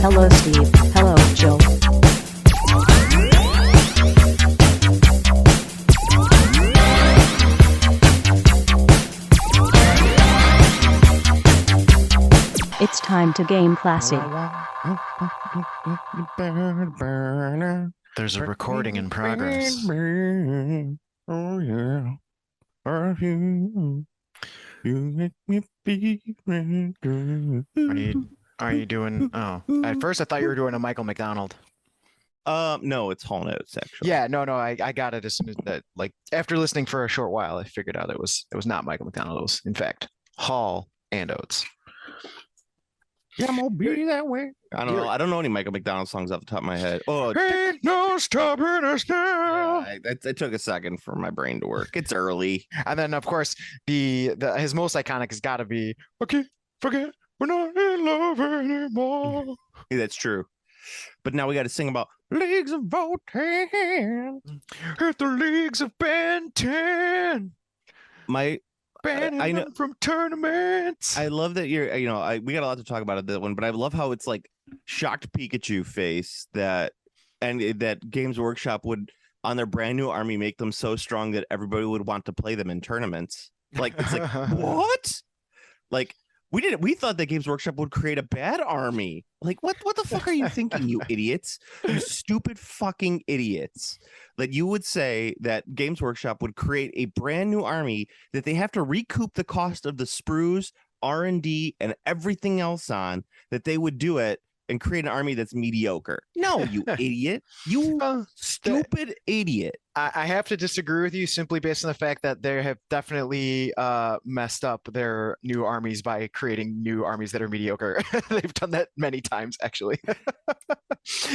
Hello, Steve. Hello, Joe. It's time to game classy. There's a recording in progress. Oh yeah. You make me feel good. Are you doing? Oh, at first I thought you were doing a Michael McDonald. No, it's Hall Notes actually. Yeah, no, I got it as soon as that. Like after listening for a short while, I figured out it was not Michael McDonald. It was in fact Hall and Oates. Yeah, I'm gonna be that way. I don't know. I don't know any Michael McDonald songs off the top of my head. Oh, Ain't no stopping us now. yeah, it took a second for my brain to work. It's early. And then of course his most iconic has got to be okay. Forget we're not in love anymore. Yeah, that's true. But now we got to sing about Leagues of Votann. At the leagues of Ben 10. Banning I know them from tournaments. I love that you're. We got a lot to talk about at that one, but I love how it's like shocked Pikachu face that Games Workshop would on their brand new army make them so strong that everybody would want to play them in tournaments. Like it's like what? Like we thought that Games Workshop would create a bad army. Like what the fuck are you thinking, you idiots? You stupid fucking idiots. That you would say that Games Workshop would create a brand new army that they have to recoup the cost of the sprues, R&D, and everything else on, that they would do it and create an army that's mediocre. No, you idiot. You stupid idiot. I have to disagree with you simply based on the fact that they have definitely messed up their new armies by creating new armies that are mediocre. They've done that many times, actually.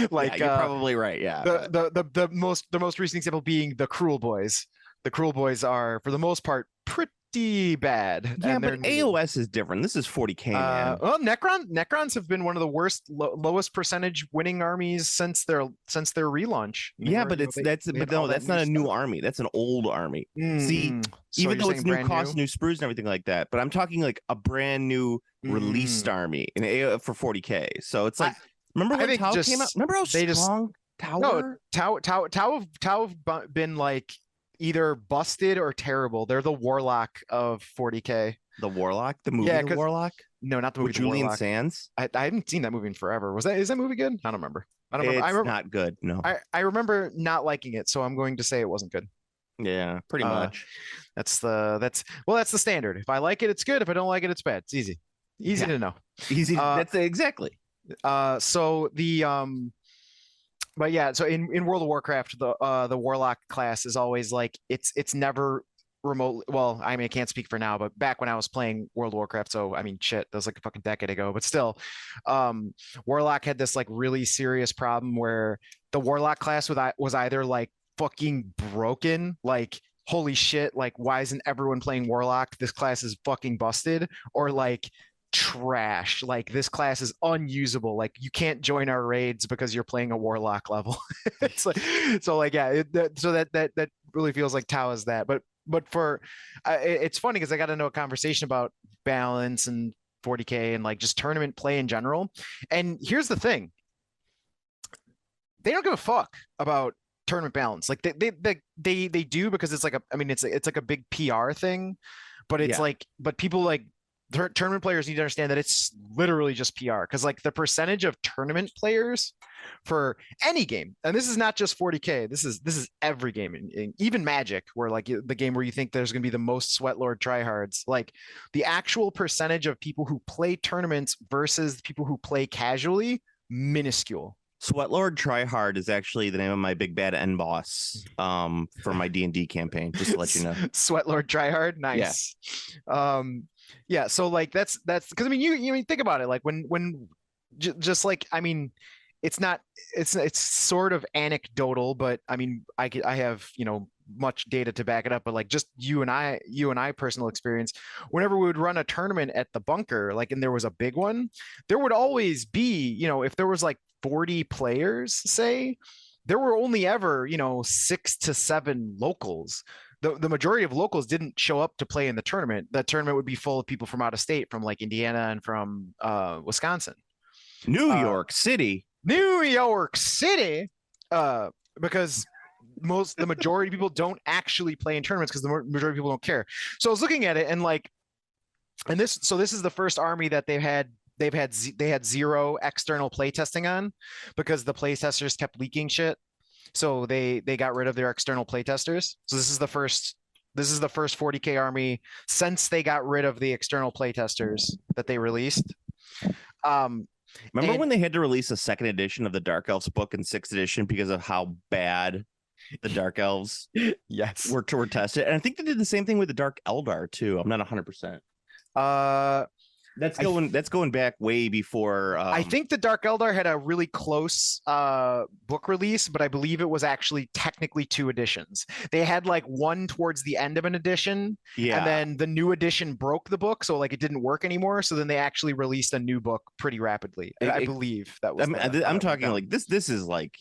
Like you're probably right. Yeah. The most recent example being the Cruel Boys. The Cruel Boys are, for the most part, pretty bad. Yeah, but AOS is different. This is 40K, man. Well, Necrons have been one of the worst, lowest percentage winning armies since their relaunch. Yeah, but that's not a new army. That's an old army. See, so even though it's new cost, new? new sprues, and everything like that. But I'm talking like a brand new released army in AOS for 40K. So it's like, remember when Tau came out? Remember how strong Tau? No, Tau have been like either busted or terrible. They're the Warlock of 40K. The Warlock, the movie, the Warlock. No, not the movie. With Julian Warlock. Sands. I haven't seen that movie in forever. Is that movie good? I don't remember. It's not good. No, I remember not liking it, so I'm going to say it wasn't good. Yeah, pretty much. That's the standard. If I like it, it's good. If I don't like it, it's bad. It's easy to know. Easy. That's exactly. So the But yeah, so in World of Warcraft, the Warlock class is always like it's never remote. Well, I mean, I can't speak for now, but back when I was playing World of Warcraft, so I mean, shit, that was like a fucking decade ago. But still, Warlock had this like really serious problem where the Warlock class was either like fucking broken, like holy shit, like why isn't everyone playing Warlock? This class is fucking busted, or like trash, like this class is unusable, like you can't join our raids because you're playing a Warlock level. It's like, so like yeah, that really feels like Tau is that. But for it's funny because I got into a conversation about balance and 40K and like just tournament play in general, and here's the thing, they don't give a fuck about tournament balance. Like they do, because it's like it's like a big PR thing, but it's like, but people like tournament players need to understand that it's literally just PR, because like the percentage of tournament players for any game, and this is not just 40K, this is every game, even Magic, where like the game where you think there's going to be the most Sweatlord tryhards, like the actual percentage of people who play tournaments versus people who play casually, minuscule. Sweatlord Tryhard is actually the name of my big bad end boss for my D&D campaign, just to let you know. Sweatlord Tryhard, nice. Yeah, so like that's because I mean you think about it, like when just like, I mean, it's sort of anecdotal, but I mean I have much data to back it up, but like just you and I personal experience, whenever we would run a tournament at the bunker, like, and there was a big one, there would always be, if there was like 40 players, say, there were only ever 6 to 7 locals. The majority of locals didn't show up to play in the tournament. The tournament would be full of people from out of state, from like Indiana and from Wisconsin. New Uh, York City. New York City, because the majority of people don't actually play in tournaments because the majority of people don't care. So I was looking at it and like, and this is the first army that they had zero external play testing on because the play testers kept leaking shit. So they got rid of their external play testers. So this is the first 40k army since they got rid of the external play testers that they released. Remember and- when they had to release a second edition of the Dark Elves book in 6th edition because of how bad the Dark Elves Yes. were tested? And I think they did the same thing with the Dark Eldar too. I'm not 100%. That's going back way before. I think the Dark Eldar had a really close book release, but I believe it was actually technically 2 editions. They had like one towards the end of an edition, yeah, and then the new edition broke the book, so like it didn't work anymore. So then they actually released a new book pretty rapidly. I believe that was. I'm talking like this. This is like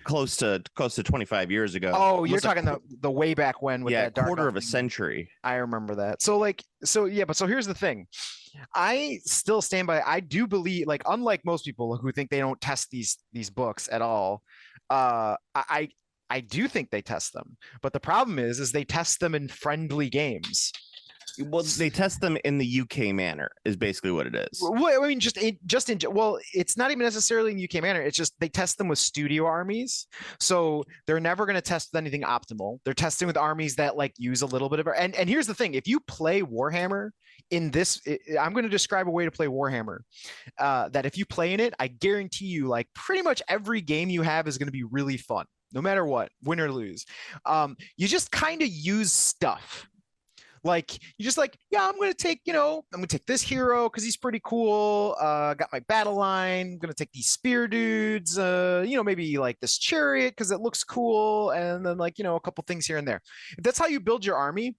close to 25 years ago. Oh, you're talking the way back when with that Dark quarter of a Elf. century. I remember that. So here's the thing. I still stand by. I do believe, like, unlike most people who think they don't test these books at all, I do think they test them. But the problem is they test them in friendly games. Well, they test them in the UK manner is basically what it is. Well, I mean, it's not even necessarily in UK manner. It's just they test them with studio armies, so they're never going to test with anything optimal. They're testing with armies that like use a little bit of. And here's the thing: if you play Warhammer in this, I'm going to describe a way to play Warhammer. That if you play in it, I guarantee you, like pretty much every game you have is going to be really fun, no matter what, win or lose. You just kind of use stuff. Like you just like, yeah, I'm gonna take this hero because he's pretty cool. Got my battle line. I'm gonna take these spear dudes. Maybe like this chariot because it looks cool, and then like a couple things here and there. If that's how you build your army,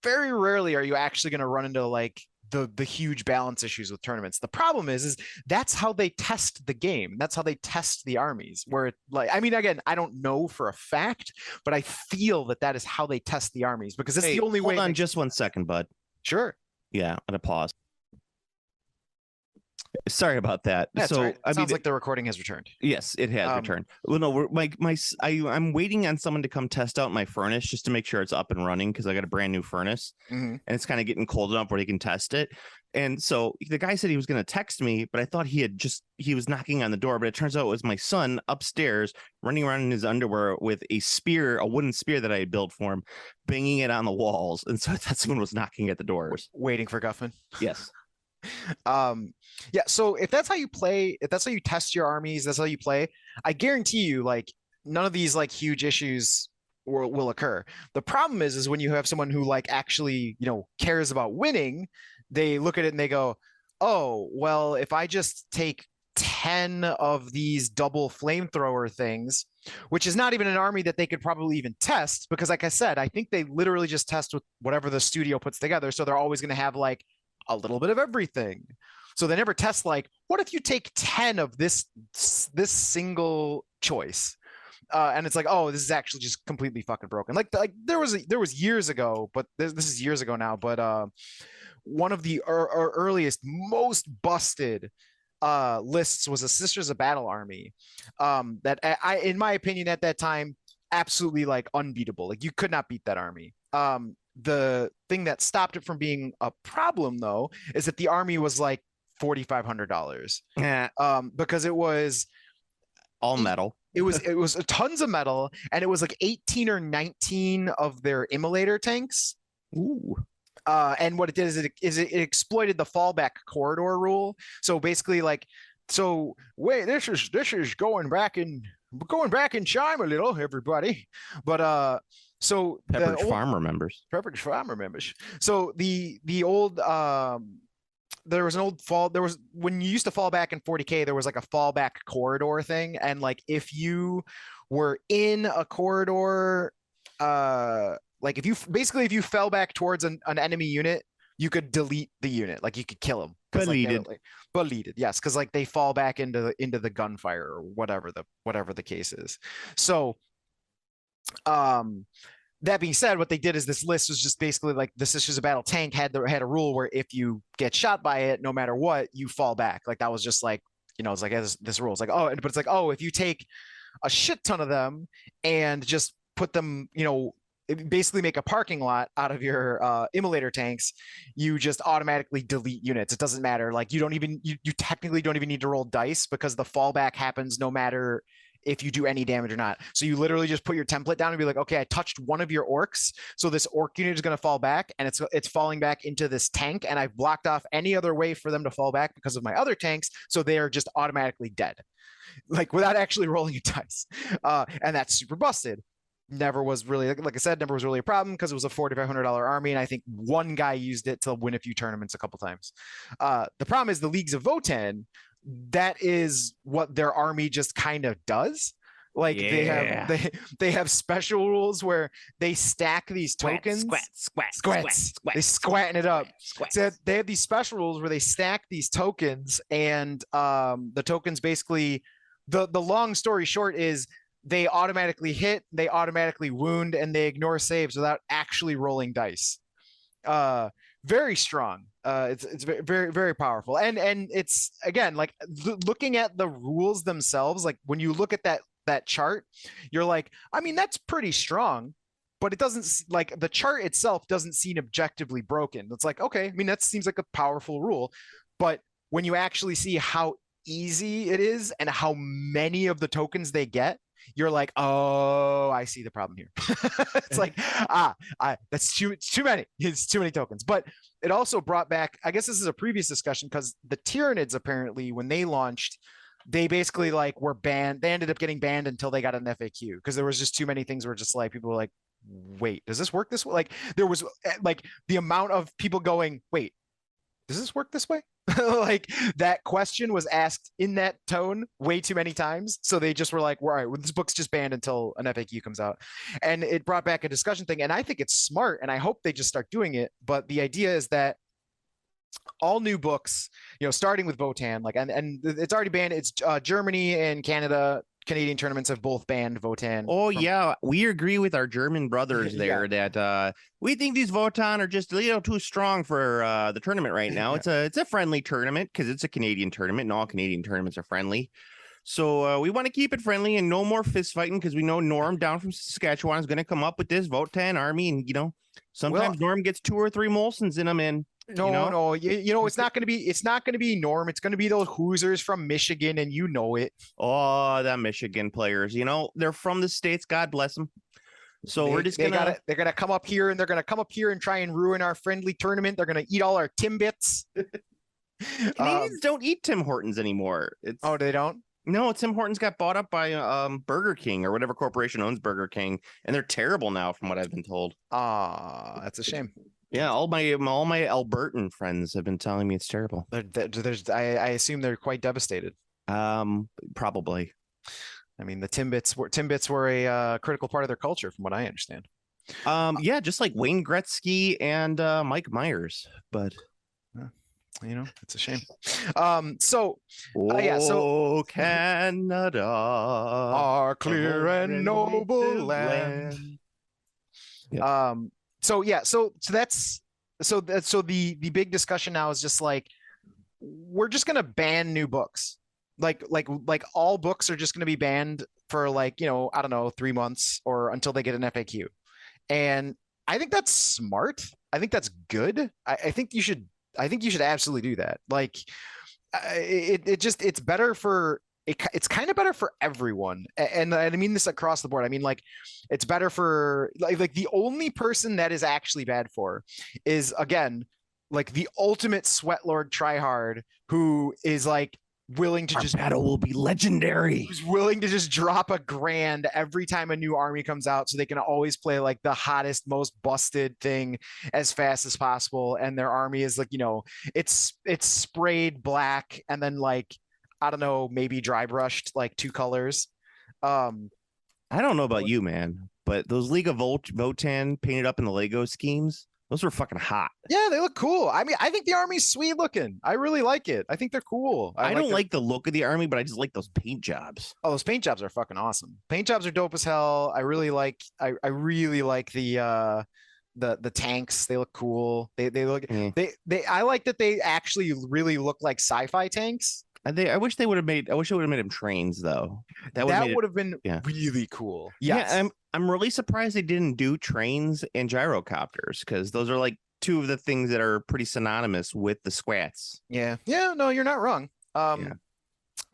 very rarely are you actually gonna run into like the huge balance issues with tournaments. The problem is that's how they test the game. That's how they test the armies. Where like, I mean, again, I don't know for a fact, but I feel that is how they test the armies because it's the only way. Hold on just 1 second, bud. Sure. Yeah, I'm gonna pause. Sorry about that. That's so right. Sounds like the recording has returned. Yes, it has returned. Well, no, I'm waiting on someone to come test out my furnace just to make sure it's up and running because I got a brand new furnace and it's kind of getting cold enough where they can test it. And so the guy said he was going to text me, but I thought he was knocking on the door, but it turns out it was my son upstairs running around in his underwear with a wooden spear that I had built for him, banging it on the walls. And so that someone was knocking at the doors. Waiting for Guffman. Yes. So if that's how you play, if that's how you test your armies, that's how you play, I guarantee you like none of these like huge issues will occur. The problem is when you have someone who like actually cares about winning, they look at it and they go, oh well, if I just take 10 of these double flamethrower things, which is not even an army that they could probably even test because like I said, I think they literally just test with whatever the studio puts together, so they're always going to have like a little bit of everything. So they never test like, what if you take 10 of this single choice? And it's like, oh, this is actually just completely fucking broken. Like there was years ago, but this is years ago now, but one of the earliest, most busted lists was a Sisters of Battle army that I, in my opinion at that time, absolutely like unbeatable. Like you could not beat that army. The thing that stopped it from being a problem though is that the army was like $4,500 because it was all metal. It was tons of metal, and it was like 18 or 19 of their immolator tanks. Ooh. And what it did is it exploited the fallback corridor rule. So basically, like, wait, this is going back in time a little, everybody. But so Pepperidge Farm remembers. Pepperidge Farm remembers. So the old there was an old fall. There was when you used to fall back in 40K, there was like a fallback corridor thing, and like if you were in a corridor, like if you fell back towards an enemy unit, you could delete the unit, like you could kill them. Deleted, yes, because like they fall back into the gunfire or whatever the case is. So, That being said, what they did is this list was just basically like the Sisters of Battle tank had a rule where if you get shot by it, no matter what, you fall back. Like that was just like, it's like this rule. It's like, oh, but it's like, oh, if you take a shit ton of them and just put them, basically make a parking lot out of your immolator tanks, you just automatically delete units. It doesn't matter. Like you technically don't even need to roll dice because the fallback happens no matter if you do any damage or not. So you literally just put your template down and be like, okay, I touched one of your orcs, so this orc unit is going to fall back, and it's falling back into this tank, and I've blocked off any other way for them to fall back because of my other tanks, so they are just automatically dead, like without actually rolling a dice. And that's super busted. Never was really, like I said, never was really a problem because it was a $4,500 army, and I think one guy used it to win a few tournaments a couple times. The problem is the Leagues of Votann, that is what their army just kind of does. Like they have special rules where they stack these tokens. They squatting it up. So they have these special rules where they stack these tokens, and the tokens basically, the long story short is they automatically hit, they automatically wound, and they ignore saves without actually rolling dice. Very strong. It's very, very, very powerful. And it's, again, like looking at the rules themselves, like when you look at that chart, you're like, I mean, that's pretty strong, but it doesn't, like, the chart itself doesn't seem objectively broken. It's like, okay, I mean, that seems like a powerful rule, but when you actually see how easy it is and how many of the tokens they get, you're like, oh, I see the problem here. It's like, that's too many. It's too many tokens. But it also brought back, I guess this is a previous discussion, because the Tyranids, apparently, when they launched, they basically like were banned. They ended up getting banned until they got an FAQ, because there was just too many things where just like people were like, wait, does this work this way? Like there was like the amount of people going, wait, does this work this way? Like that question was asked in that tone way too many times. So they just were like, well, all right, well, this book's just banned until an FAQ comes out. And it brought back a discussion thing. And I think it's smart, and I hope they just start doing it. But the idea is that all new books, starting with Votann, like, and it's already banned. It's Germany and Canadian tournaments have both banned Votann. Oh, yeah. We agree with our German brothers there that we think these Votann are just a little too strong for the tournament right now. It's a friendly tournament because it's a Canadian tournament, and all Canadian tournaments are friendly. So we want to keep it friendly and no more fist fighting, because we know Norm down from Saskatchewan is going to come up with this Votann army. And, sometimes Norm gets 2 or 3 Molsons in him. And no, it's not going to be Norm. It's going to be those Hoosiers from Michigan, and you know it. Oh, the Michigan players, they're from the States. God bless them. So they're gonna come up here, and they're gonna come up here and try and ruin our friendly tournament. They're gonna eat all our Timbits. Canadians don't eat Tim Hortons anymore. Oh, they don't? No, Tim Hortons got bought up by Burger King, or whatever corporation owns Burger King, and they're terrible now, from what I've been told. That's a shame. Yeah, all my Albertan friends have been telling me it's terrible. I assume they're quite devastated. Probably. I mean, the Timbits were a critical part of their culture, from what I understand. Yeah, just like Wayne Gretzky and Mike Myers, but it's a shame. So Canada, our clear and noble land. Yeah. So the big discussion now is just like, we're just gonna ban new books. Like all books are just gonna be banned for I don't know, 3 months or until they get an FAQ. And I think that's smart. I think that's good. I think you should absolutely do that. Like it's better for it's kind of better for everyone, and I mean this across the board. I mean, like, it's better for like the only person that is actually bad for is, again, like the ultimate sweat lord tryhard, who is like willing to battle will be legendary. Who's willing to just drop $1,000 every time a new army comes out, so they can always play like the hottest, most busted thing as fast as possible. And their army is like, it's sprayed black, and then like, I don't know, maybe dry brushed like 2 colors. I don't know about you, man, but those League of Votann painted up in the Lego schemes, Those were fucking hot. Yeah, they look cool. I mean, I think the army's sweet looking. I really like it. I think they're cool. I don't like the look of the army, but I just like those paint jobs. Oh, those paint jobs are fucking awesome. Paint jobs are dope as hell. I really like the tanks. They look cool. They look they I like that they actually really look like sci-fi tanks. I wish they would have made. I wish they would have made them trains though. That would have been really cool. Yes. Yeah, I'm really surprised they didn't do trains and gyrocopters because those are like two of the things that are pretty synonymous with the squats. Yeah. Yeah. No, you're not wrong. But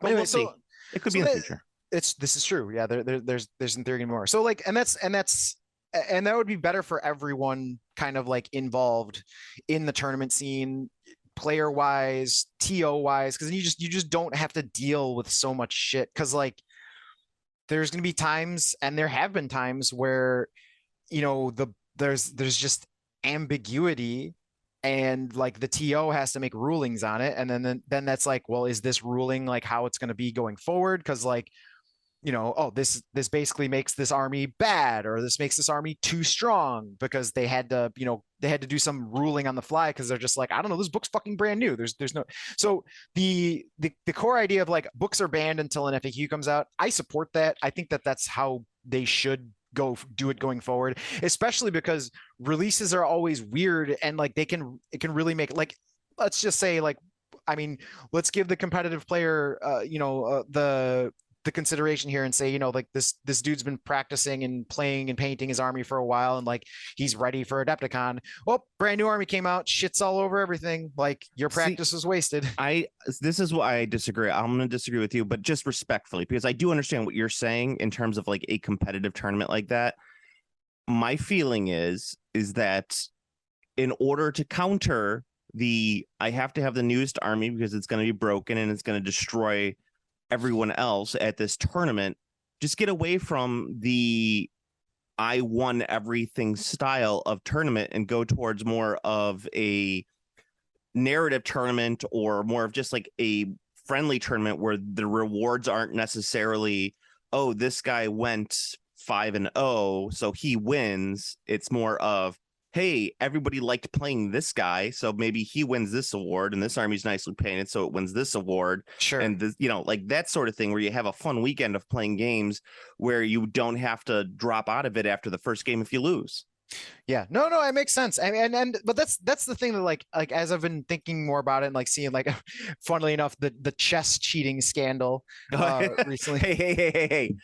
anyway, we'll see. It could be in the future. This is true. Yeah. There's in theory more. So like, and that would be better for everyone kind of like involved in the tournament scene, player wise, TO wise, because you just don't have to deal with so much shit. Because like there's gonna be times, and there have been times where there's just ambiguity, and like the TO has to make rulings on it, and then that's like, well, is this ruling like how it's gonna be going forward? Because like, this basically makes this army bad, or this makes this army too strong, because they had to do some ruling on the fly, because they're just like, I don't know, this book's fucking brand new. There's no. So the core idea of like books are banned until an FAQ comes out, I support that. I think that's how they should go do it going forward, especially because releases are always weird, and like it can really make, like, let's just say, like, I mean, let's give the competitive player the consideration here and say, like this dude's been practicing and playing and painting his army for a while, and like he's ready for Adepticon. Well, brand new army came out, shit's all over everything. Like your practice was wasted. This is why I disagree. I'm going to disagree with you, but just respectfully, because I do understand what you're saying in terms of like a competitive tournament like that. My feeling is that in order to counter I have to have the newest army because it's going to be broken and it's going to destroy everyone else at this tournament, just get away from the I won everything style of tournament and go towards more of a narrative tournament, or more of just like a friendly tournament where the rewards aren't necessarily, oh, this guy went 5-0 so he wins. It's more of, hey, everybody liked playing this guy, so maybe he wins this award, and this army's nicely painted, so it wins this award. Sure. And this, like that sort of thing, where you have a fun weekend of playing games where you don't have to drop out of it after the first game if you lose. Yeah, no, it makes sense. But that's the thing that like as I've been thinking more about it and like seeing, like, funnily enough, the chess cheating scandal recently. Hey.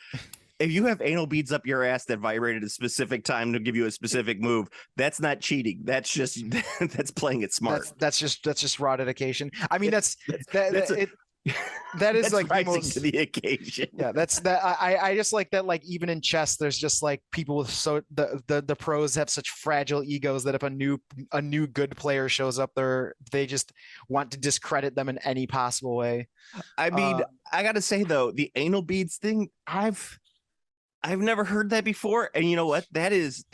If you have anal beads up your ass that vibrated at a specific time to give you a specific move, that's not cheating. That's just that's playing it smart. That's just raw dedication. I mean, that is like rising most, to the occasion. Yeah, I just like that. Like even in chess, there's just like people with the pros have such fragile egos that if a new good player shows up there, they just want to discredit them in any possible way. I mean, I gotta say though, the anal beads thing, I've never heard that before, and you know what? That's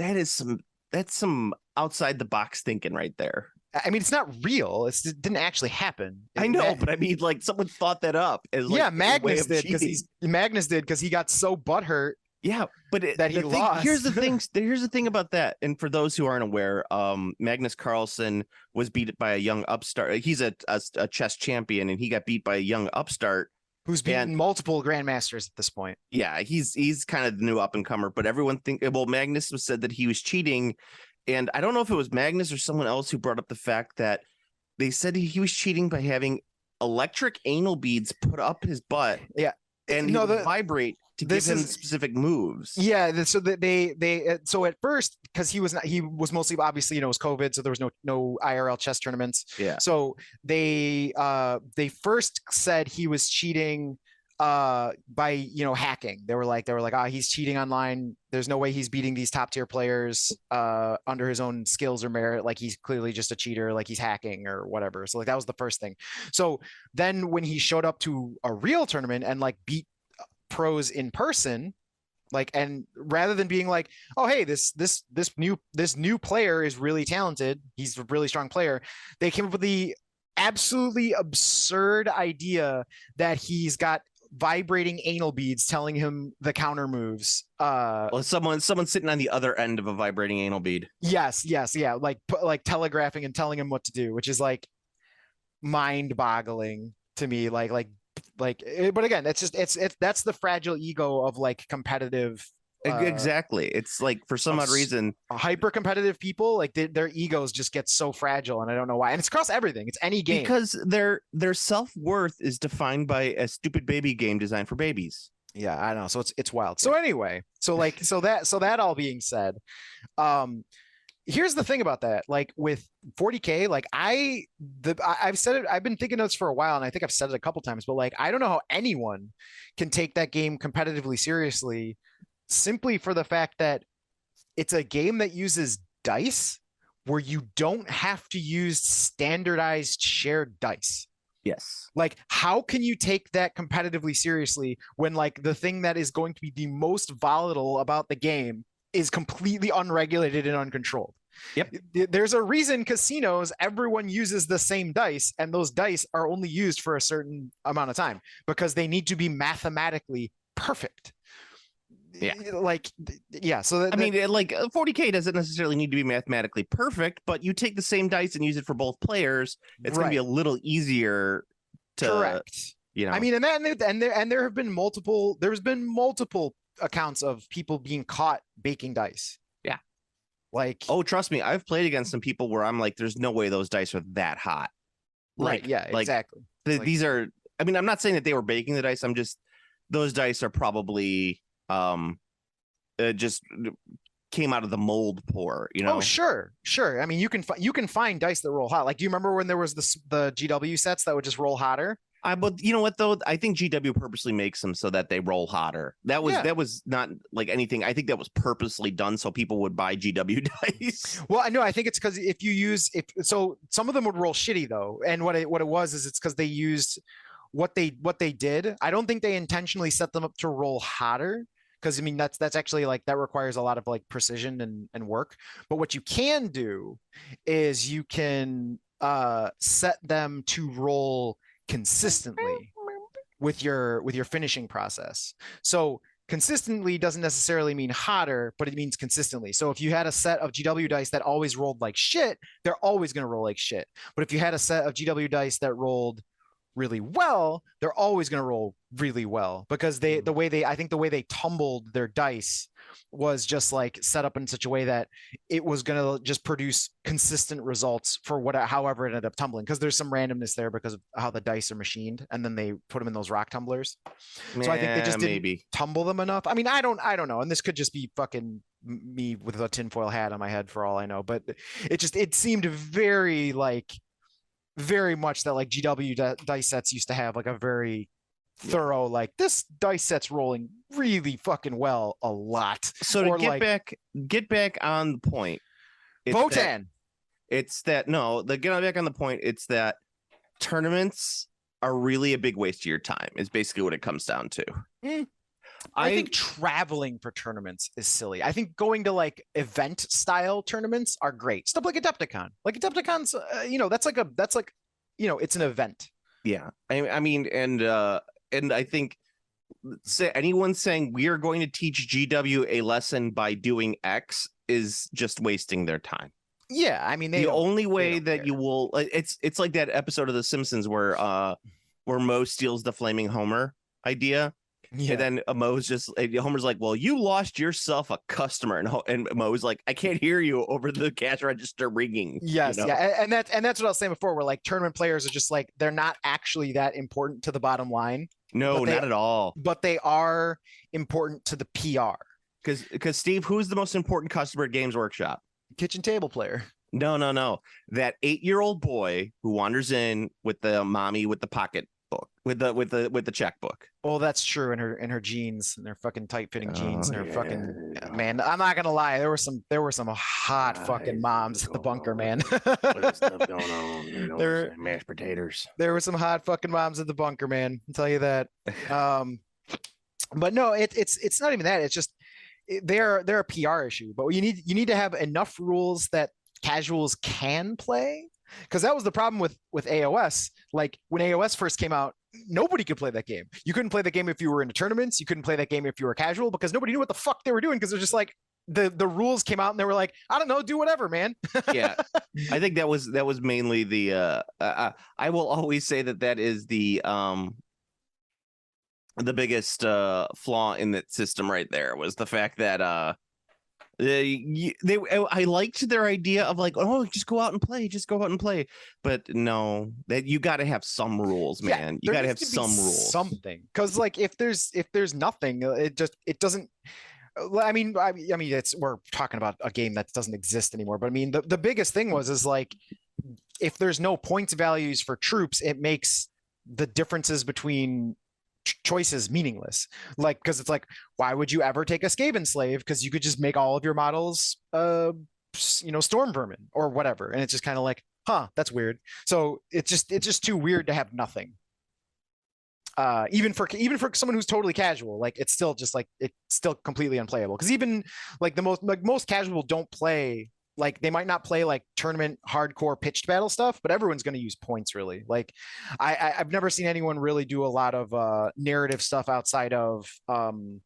some outside the box thinking right there. I mean, it's not real. It didn't actually happen. I know, but I mean, like someone thought that up. As, like, yeah, Magnus did because he got so butthurt. Yeah, but that he lost. Here's the thing about that. And for those who aren't aware, Magnus Carlsen was beat by a young upstart. He's a chess champion, and he got beat by a young upstart who's beaten multiple grandmasters at this point. Yeah, he's kind of the new up and comer, but everyone Magnus said that he was cheating, and I don't know if it was Magnus or someone else who brought up the fact that they said he was cheating by having electric anal beads put up his butt. Yeah, and he would vibrate to give him specific moves. Yeah, so so at first, because he was mostly, obviously, it was COVID, so there was no IRL chess tournaments. Yeah. So they first said he was cheating by hacking. They were like, he's cheating online. There's no way he's beating these top tier players under his own skills or merit. Like he's clearly just a cheater, like he's hacking or whatever. So like that was the first thing. So then when he showed up to a real tournament and like beat pros in person, like, and rather than being like, oh hey, this new player is really talented, he's a really strong player, they came up with the absolutely absurd idea that he's got vibrating anal beads telling him the counter moves. Well, someone sitting on the other end of a vibrating anal bead. Yes, yeah, like telegraphing and telling him what to do, which is like mind-boggling to me. But again, that's the fragile ego of like competitive. Exactly. It's like for some odd reason, hyper competitive people, like their egos just get so fragile, and I don't know why. And it's across everything. It's any game because their self-worth is defined by a stupid baby game designed for babies. Yeah, I know. So it's wild. So anyway, so that all being said, here's the thing about that. Like with 40K, like I've said it. I've been thinking of this for a while, and I think I've said it a couple times. But like, I don't know how anyone can take that game competitively seriously, simply for the fact that it's a game that uses dice where you don't have to use standardized shared dice. Yes. Like, how can you take that competitively seriously when like the thing that is going to be the most volatile about the game is completely unregulated and uncontrolled? Yep. There's a reason casinos, everyone uses the same dice, and those dice are only used for a certain amount of time because they need to be mathematically perfect. Yeah. So I mean, like 40K doesn't necessarily need to be mathematically perfect, but you take the same dice and use it for both players. It's going to be a little easier to. Correct. You know, I mean, there have been multiple. There's been multiple accounts of people being caught baking dice. Yeah. Like, oh, trust me, I've played against some people where I'm like, there's no way those dice are that hot. Right. Yeah. Exactly. These are. I mean, I'm not saying that they were baking the dice. I'm just those dice are probably just came out of the mold pour, you know. Oh, sure. I mean, you can find dice that roll hot. Like, do you remember when there was the GW sets that would just roll hotter? But you know what though, I think GW purposely makes them so that they roll hotter. That was not like anything. I think that was purposely done so people would buy GW dice. Well, I know. I think it's because so some of them would roll shitty though, and what it was is it's because they used what they did. I don't think they intentionally set them up to roll hotter, because I mean that's actually like that requires a lot of like precision and work. But what you can do is you can set them to roll consistently with your finishing process. So consistently doesn't necessarily mean hotter, but it means consistently. So if you had a set of GW dice that always rolled like shit, they're always going to roll like shit. But if you had a set of GW dice that rolled really well, they're always going to roll really well, because I think the way they tumbled their dice was just like set up in such a way that it was going to just produce consistent results for however it ended up tumbling, because there's some randomness there because of how the dice are machined, and then they put them in those rock tumblers. So I think they just didn't tumble them enough. I mean, I don't know, and this could just be fucking me with a tinfoil hat on my head for all I know, but it seemed very much that like GW dice sets used to have like a very thorough, like, this dice set's rolling really fucking well a lot. So to get back on the point, Votann. Get back on the point. It's that tournaments are really a big waste of your time is basically what it comes down to. I think traveling for tournaments is silly. I think going to like event style tournaments are great. Stuff like Adepticon. Like Adepticon's, it's an event. Yeah. I mean, and I think anyone saying we are going to teach GW a lesson by doing X is just wasting their time. Yeah. I mean, the only way that you will, it's like that episode of The Simpsons where Moe steals the flaming Homer idea. Yeah. And then Homer's like, well, you lost yourself a customer. And Moe's like, I can't hear you over the cash register ringing. Yes. You know? Yeah. And that's what I was saying before, where like tournament players are just like, they're not actually that important to the bottom line. No, not at all. But they are important to the PR. Because Steve, who's the most important customer at Games Workshop? Kitchen table player. No. That 8-year-old boy who wanders in with the mommy with the pocket book with the checkbook. Oh, that's true. In her jeans, and their fucking tight fitting jeans, and her fucking man. I'm not gonna lie. There were some hot fucking moms at the bunker, man. There's stuff going on. There mashed potatoes. There were some hot fucking moms at the bunker, man. I'll tell you that. But no, it's not even that. It's just they're a PR issue. But you need to have enough rules that casuals can play. Because that was the problem with AOS. Like when AOS first came out, nobody could play that game. You couldn't play that game if you were in tournaments. You couldn't play that game if you were casual because nobody knew what the fuck they were doing because they're just like the rules came out and they were like, I don't know, do whatever, man. Yeah, I think that was mainly the I will always say that is the biggest flaw in that system right there was the fact that I liked their idea of like, oh, just go out and play, but no, that you got to have some rules, man. You got to have some rules, something, because like if there's nothing, it doesn't. I mean, we're talking about a game that doesn't exist anymore. But I mean, the biggest thing is like, if there's no points values for troops, it makes the differences between choices meaningless. Like, because it's like, why would you ever take a Skaven slave? Because you could just make all of your models, storm vermin or whatever, and it's just kind of like, huh, that's weird. So it's just too weird to have nothing. Even for someone who's totally casual, like it's still completely unplayable. Because even like most casual don't play, like they might not play like tournament hardcore pitched battle stuff, but everyone's going to use points really. Like I've never seen anyone really do a lot of narrative stuff outside of an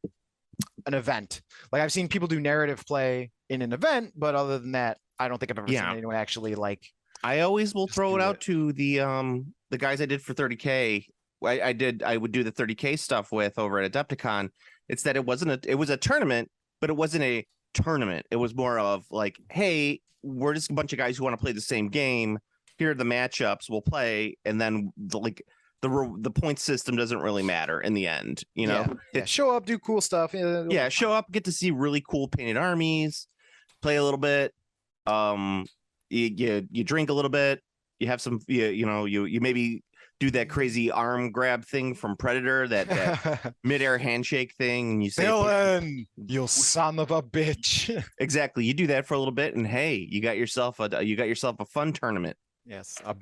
event. Like I've seen people do narrative play in an event, but other than that, I don't think I've ever seen anyone actually like. I always will throw it out to the guys I did for 30K. I would do the 30K stuff with over at Adepticon. It's that it was a tournament, but it wasn't a tournament. It was more of like, hey, we're just a bunch of guys who want to play the same game. Here are the matchups. We'll play, and then the point system doesn't really matter in the end. You know, show up, do cool stuff. Yeah, show up, get to see really cool painted armies, play a little bit. You drink a little bit. You have some. You maybe do that crazy arm grab thing from Predator, that midair handshake thing, and you say, "Dylan, you son of a bitch." Exactly. You do that for a little bit, and hey, you got yourself a fun tournament. Yes, a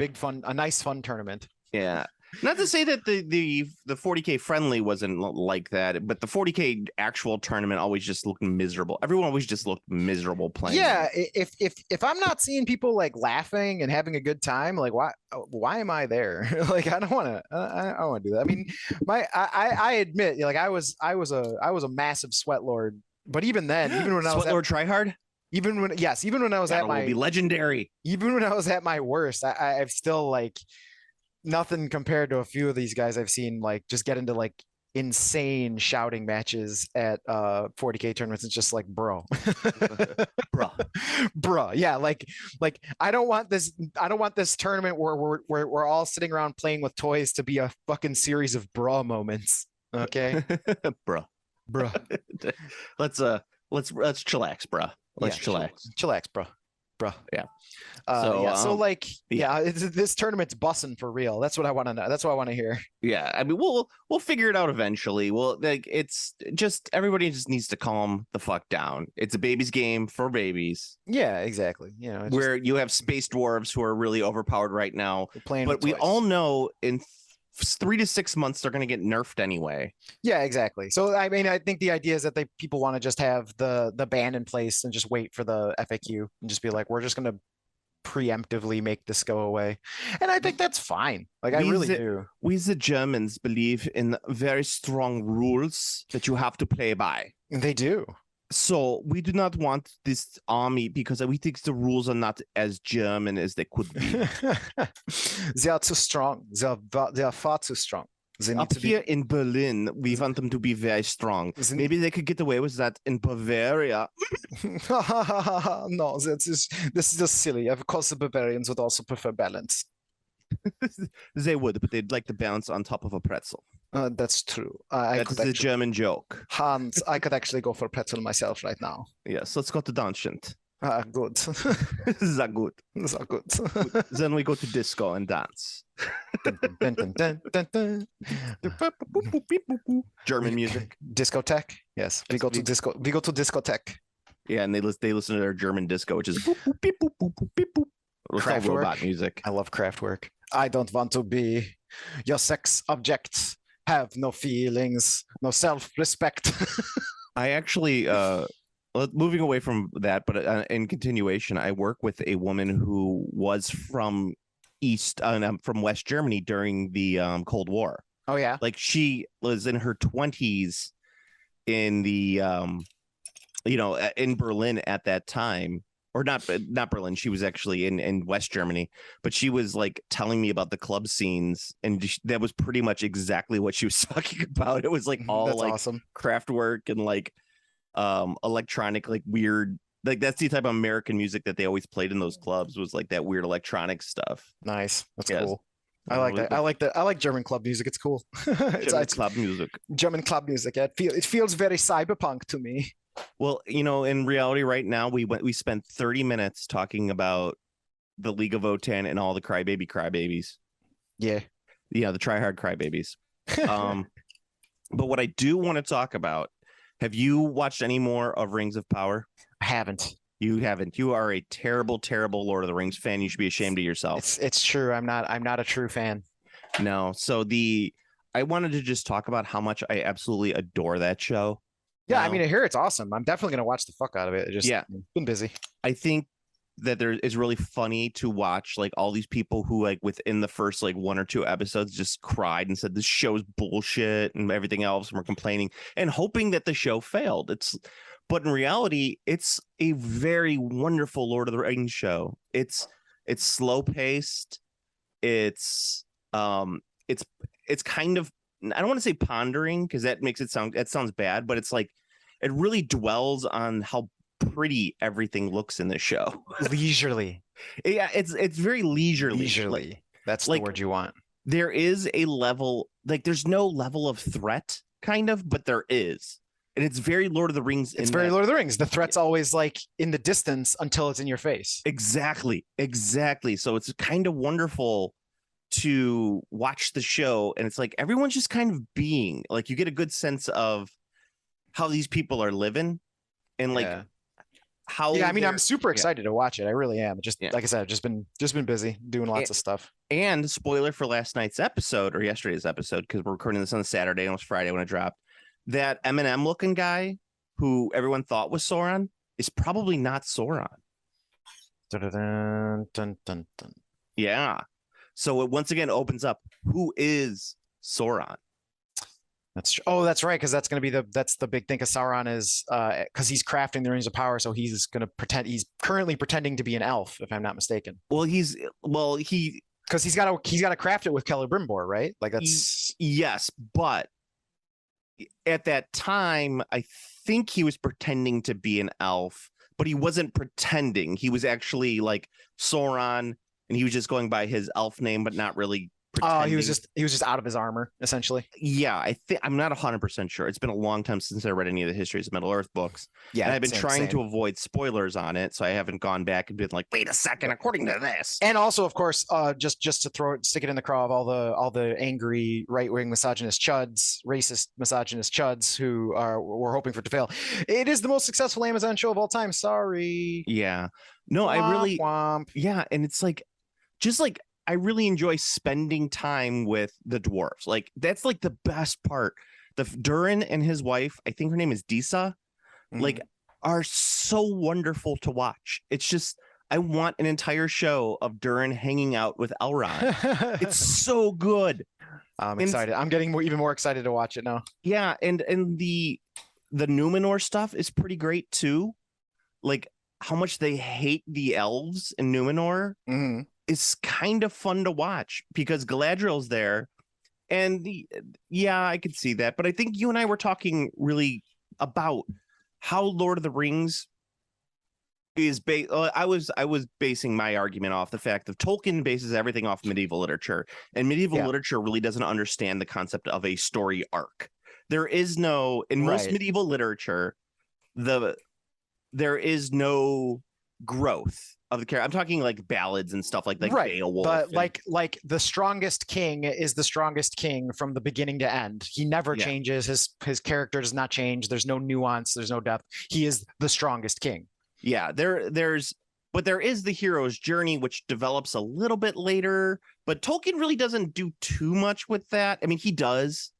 nice fun tournament. Yeah. Not to say that the 40K friendly wasn't like that, but the 40K actual tournament always just looked miserable. Everyone always just looked miserable playing. Yeah, if I'm not seeing people like laughing and having a good time, like why am I there? Like I don't want to do that. I mean, I admit, like I was a massive sweat lord, but even then, even when I was sweat lord tryhard. Even when I was at my be legendary. Even when I was at my worst, I've still like. Nothing compared to a few of these guys I've seen like just get into like insane shouting matches at 40K tournaments. It's just like bro. Bruh. Yeah, like I don't want this tournament where we're all sitting around playing with toys to be a fucking series of bra moments. Okay. Bruh. Let's chillax, bruh. Chillax, bruh. Yeah. This tournament's bussing for real. That's what I want to know. That's what I want to hear. Yeah, I mean, we'll figure it out eventually. Well, like it's just everybody just needs to calm the fuck down. It's a baby's game for babies. Yeah, exactly. Where you have space dwarves who are really overpowered right now, but we all know in 3 to 6 months they're going to get nerfed anyway. Yeah, exactly. So I mean, I think the idea is that people want to just have the ban in place and just wait for the FAQ and just be like, we're just going to preemptively make this go away, and I think that's fine. Like I really do. We the Germans believe in very strong rules that you have to play by. They do. So we do not want this army because we think the rules are not as German as they could be. They are too strong. They are far too strong. Up here in Berlin, we want them to be very strong. Maybe they could get away with that in Bavaria. No, this is just silly. Of course, the Bavarians would also prefer balance. They would, but they'd like the balance on top of a pretzel. That's true. That's the German joke. Hans, I could actually go for a pretzel myself right now. Yes, let's go to Danschent. Good. That good. Good. Then we go to disco and dance. German music. Discotheque. Yes, we go to disco. We go to discotheque. Yeah, and they listen to their German disco, which is boop, boop, beep, boop, boop, boop, beep, boop. Robot music. I love Kraftwerk. I don't want to be your sex object. Have no feelings, no self-respect. I actually, moving away from that, but in continuation, I work with a woman who was from from West Germany during the Cold War. Oh yeah. Like she was in her 20s in the in Berlin at that time, or not Berlin. She was actually in West Germany, but she was like telling me about the club scenes, and that was pretty much exactly what she was talking about. It was like all That's like awesome. craft work and like electronic, like weird, like that's the type of American music that they always played in those clubs, was like that weird electronic stuff. Nice. That's Yes. cool. I like that. I like that. I like German club music. It's cool. It's Club music. German club music. It feels very cyberpunk to me. Well, in reality right now we spent 30 minutes talking about the League of Votann and all the crybabies. Yeah. Yeah, the tryhard crybabies. But what I do want to talk about, have you watched any more of Rings of Power? I haven't. You haven't. You are a terrible, terrible Lord of the Rings fan. You should be ashamed of yourself. It's true. I'm not a true fan. No. So I wanted to just talk about how much I absolutely adore that show. Yeah, I mean, I hear it's awesome. I'm definitely gonna watch the fuck out of it. Yeah. Been busy. I think that it's really funny to watch like all these people who like within the first like 1 or 2 episodes just cried and said this show's bullshit and everything else, and were complaining and hoping that the show failed. But in reality, it's a very wonderful Lord of the Rings show. It's slow paced. It's kind of, I don't want to say pondering because that sounds bad, but it's like it really dwells on how pretty everything looks in the show. Leisurely. Yeah, it's very leisurely. Leisurely. That's the word you want. There is a level, like there's no level of threat, kind of, but there is. And it's very Lord of the Rings. It's very Lord of the Rings. The threat's always like in the distance until it's in your face. Exactly. So it's kind of wonderful to watch the show, and it's like everyone's just kind of being like, you get a good sense of how these people are living and like how. Yeah, I mean, I'm super excited to watch it. I really am. Just like I said, I've just been busy doing lots of stuff. And spoiler for last night's episode or yesterday's episode, because we're recording this on Saturday and it was Friday when it dropped. That Eminem looking guy who everyone thought was Sauron is probably not Sauron. Dun, dun, dun, dun, dun. Yeah. So it once again opens up, who is Sauron? That's true. Oh, that's right, because that's going to be that's the big thing. Because Sauron is because he's crafting the Rings of Power, so he's going to pretend he's currently pretending to be an elf, if I'm not mistaken. Well, because he's got to craft it with Celebrimbor, right? Like that's yes, but at that time, I think he was pretending to be an elf, but he wasn't pretending. He was actually like Sauron, and he was just going by his elf name, but not really pretending. Oh, he was just out of his armor, essentially. Yeah, I'm not 100% sure. It's been a long time since I read any of the Histories of Middle Earth books. Yeah, and I've been trying to avoid spoilers on it, so I haven't gone back and been like, wait a second, according to this. And also, of course, just to stick it in the craw of all the angry right-wing misogynist chuds, racist misogynist chuds were hoping for it to fail. It is the most successful Amazon show of all time. Sorry. Yeah. No, womp, I really. Womp. Yeah, and it's like, just like, I really enjoy spending time with the dwarves. Like that's like the best part. The Durin and his wife, I think her name is Disa, like are so wonderful to watch. It's just, I want an entire show of Durin hanging out with Elrond. It's so good. I'm excited. I'm getting even more excited to watch it now. Yeah, and the Numenor stuff is pretty great too. Like how much they hate the elves in Numenor. Mm-hmm. It's kind of fun to watch because Galadriel's there, and yeah, I could see that. But I think you and I were talking really about how Lord of the Rings is based. I was basing my argument off the fact that Tolkien bases everything off medieval literature, and medieval literature really doesn't understand the concept of a story arc. There is no, in most medieval literature, there is no growth of the character. I'm talking like ballads and stuff like Beowulf. But like the strongest king is the strongest king from the beginning to end. He never changes. His character does not change. There's no nuance. There's no depth. He is the strongest king. Yeah, there is the hero's journey, which develops a little bit later, but Tolkien really doesn't do too much with that. I mean, he does,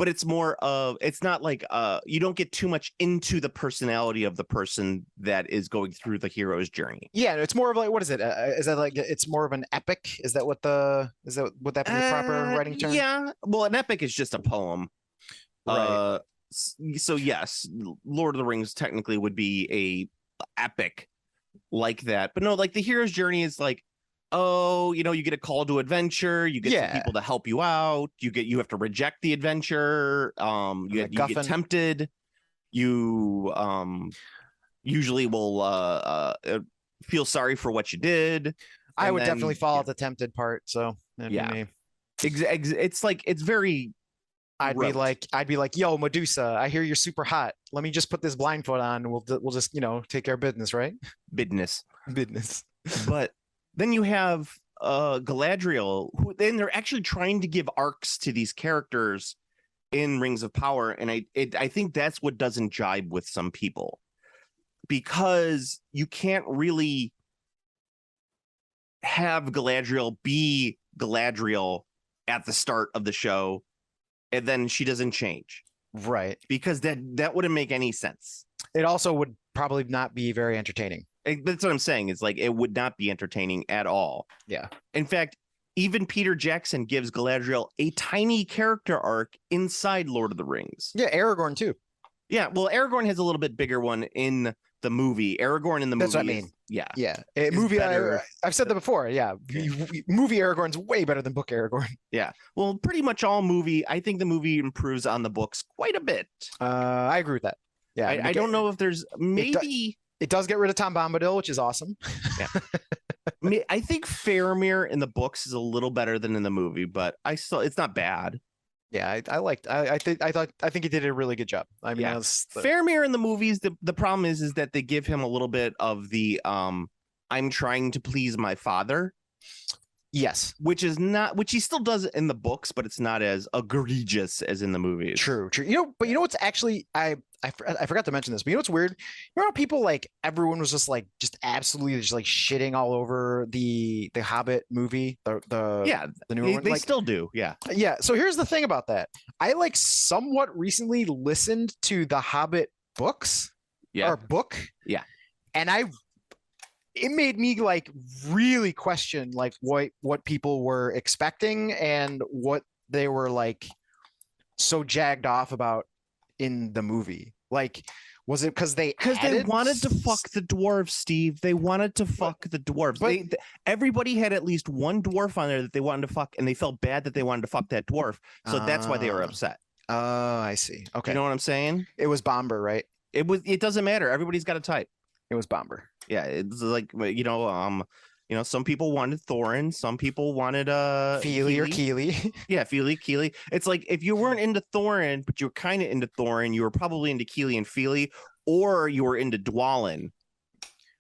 but it's more of, it's not like you don't get too much into the personality of the person that is going through the hero's journey. Yeah, it's more of like, what is it? Is that like, it's more of an epic? Is that what would that be the proper writing term? Yeah, well, an epic is just a poem. Right. So yes, Lord of the Rings technically would be a epic like that, but no, like the hero's journey is like, oh, you know, you get a call to adventure, you get some people to help you out, you have to reject the adventure, you get tempted, you usually will feel sorry for what you did. I would definitely fall at the tempted part, so that'd be me. It's like, it's very I'd be like, yo, Medusa, I hear you're super hot. Let me just put this blindfold on, and we'll just, you know, take care of business, right? Business. But then you have Galadriel, who then they're actually trying to give arcs to these characters in Rings of Power, and I think that's what doesn't jibe with some people, because you can't really have Galadriel be Galadriel at the start of the show and then she doesn't change, right? Because that wouldn't make any sense. It also would probably not be very entertaining. That's what I'm saying. It's like, it would not be entertaining at all. Yeah. In fact, even Peter Jackson gives Galadriel a tiny character arc inside Lord of the Rings. Yeah, Aragorn too. Yeah, well, Aragorn has a little bit bigger one in the movie. Aragorn in the movie. That's what I mean. Yeah. Movie. I've said that before. Yeah. Movie Aragorn's way better than book Aragorn. Yeah. Well, pretty much all movie. I think the movie improves on the books quite a bit. I agree with that. Yeah. I don't know if there's maybe. It does get rid of Tom Bombadil, which is awesome. Yeah. I think Faramir in the books is a little better than in the movie, but it's not bad. Yeah, I think he did a really good job. I mean, Faramir in the movies, the problem is that they give him a little bit of the I'm trying to please my father. Yes, which he still does in the books, but it's not as egregious as in the movies. True. You know what's actually I forgot to mention this, but you know what's weird? You know how people, like, everyone was just absolutely just like shitting all over the Hobbit movie, the new one. They still do. Yeah. So here's the thing about that. I somewhat recently listened to the Hobbit books. Yeah. Or book. Yeah. And it made me really question what people were expecting and what they were so jagged off about in the movie. Was it because they wanted to fuck the dwarves, Steve? They wanted to fuck the dwarves. Everybody had at least one dwarf on there that they wanted to fuck, and they felt bad that they wanted to fuck that dwarf. So that's why they were upset. Oh, I see. Okay. You know what I'm saying? It was Bomber, right? It doesn't matter. Everybody's got a type. It was Bomber. Yeah, it's some people wanted Thorin, some people wanted Feely or Keely. Yeah, Feely, Keely. It's like, if you weren't into Thorin, but you were kind of into Thorin, you were probably into Keely and Feely, or you were into Dwalin,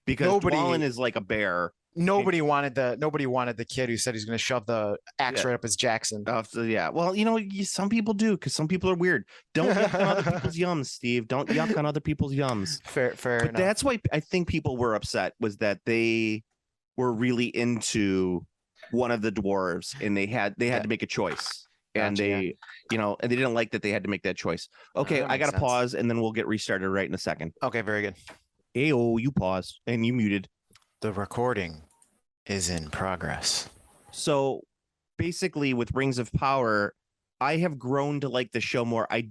because Dwalin is like a bear. Nobody wanted the kid who said he's going to shove the axe right up his Jackson. Yeah. Well, some people do, because some people are weird. Don't yuck on other people's yums, Steve. Don't yuck on other people's yums. Fair but enough. That's why I think people were upset, was that they were really into one of the dwarves, and they had to make a choice. Gotcha. And they, and they didn't like that they had to make that choice. Okay, I got to pause, and then we'll get restarted right in a second. Okay, very good. Ayo, you paused and you muted. The recording is in progress. So basically, with Rings of Power, I have grown to like the show more. I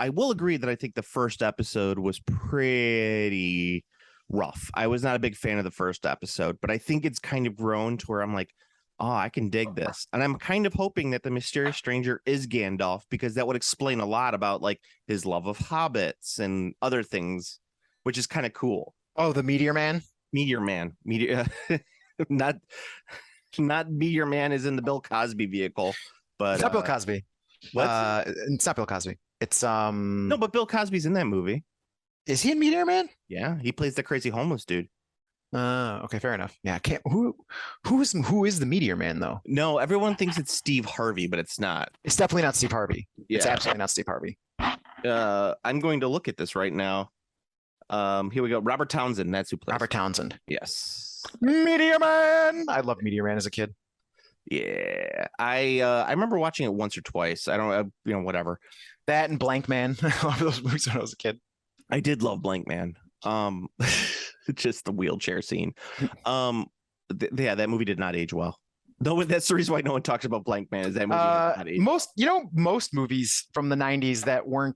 will agree that I think the first episode was pretty rough. I was not a big fan of the first episode, but I think it's kind of grown to where I'm like, oh, I can dig this. And I'm kind of hoping that the mysterious stranger is Gandalf, because that would explain a lot about his love of hobbits and other things, which is kind of cool. Oh, the Meteor Man? Not Meteor Man is in the Bill Cosby vehicle, but it's not Bill Cosby. What? It's not Bill Cosby. It's No, but Bill Cosby's in that movie. Is he in Meteor Man? Yeah, he plays the crazy homeless dude. Okay, fair enough. Yeah, who is the Meteor Man though? No, everyone thinks it's Steve Harvey, but it's not. It's definitely not Steve Harvey. Yeah. It's absolutely not Steve Harvey. I'm going to look at this right now. Here we go. Robert Townsend. That's who plays. Robert Townsend. Yes. Meteor Man. I loved Meteor Man as a kid. Yeah, I remember watching it once or twice. I don't, whatever. That and Blank Man. I love those movies when I was a kid. I did love Blank Man. Just the wheelchair scene. Yeah, that movie did not age well. No, that's the reason why no one talks about Blank Man. Is that movie did not age Most movies from the 90s that weren't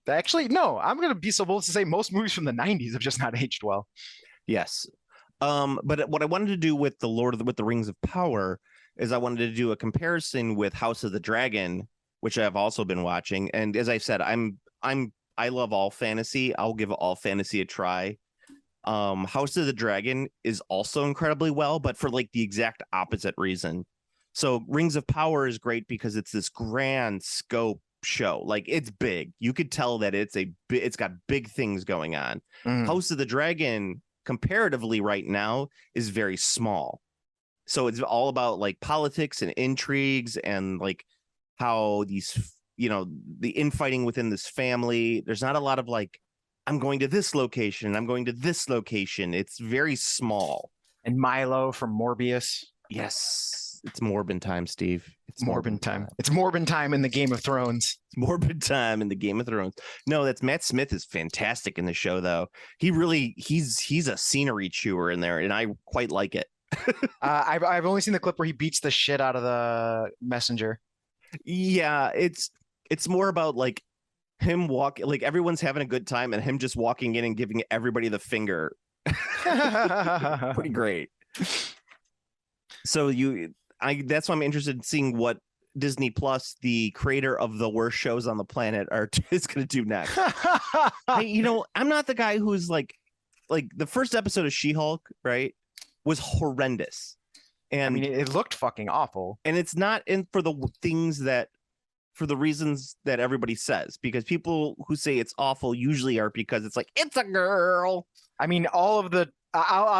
actually, no, I'm gonna be so bold as to say most movies from the 90s have just not aged well. Yes. But what I wanted to do with with the Rings of Power is I wanted to do a comparison with House of the Dragon, which I've also been watching. And as I said, I love all fantasy. I'll give all fantasy a try. House of the Dragon is also incredibly well, but for like the exact opposite reason. So Rings of Power is great because it's this grand scope show. Like it's big. You could tell that it's got big things going on. House of the Dragon comparatively right now is very small. So it's all about like politics and intrigues and like how these, the infighting within this family. There's not a lot of like, I'm going to this location. I'm going to this location. It's very small. And Milo from Morbius. Yes. It's Morbin time, Steve. It's Morbin time. It's Morbin time in the Game of Thrones. It's Morbin time in the Game of Thrones. No, that's Matt Smith is fantastic in the show, though. He's a scenery chewer in there, and I quite like it. I've only seen the clip where he beats the shit out of the messenger. Yeah, it's more about like him walking, like everyone's having a good time, and him just walking in and giving everybody the finger. Pretty great. So that's why I'm interested in seeing what Disney Plus, the creator of the worst shows on the planet, is going to do next. I'm not the guy who's like the first episode of She-Hulk, right, was horrendous. And I mean, it looked fucking awful. And it's not for the reasons that everybody says, because people who say it's awful usually are because it's like, it's a girl. I mean, I'll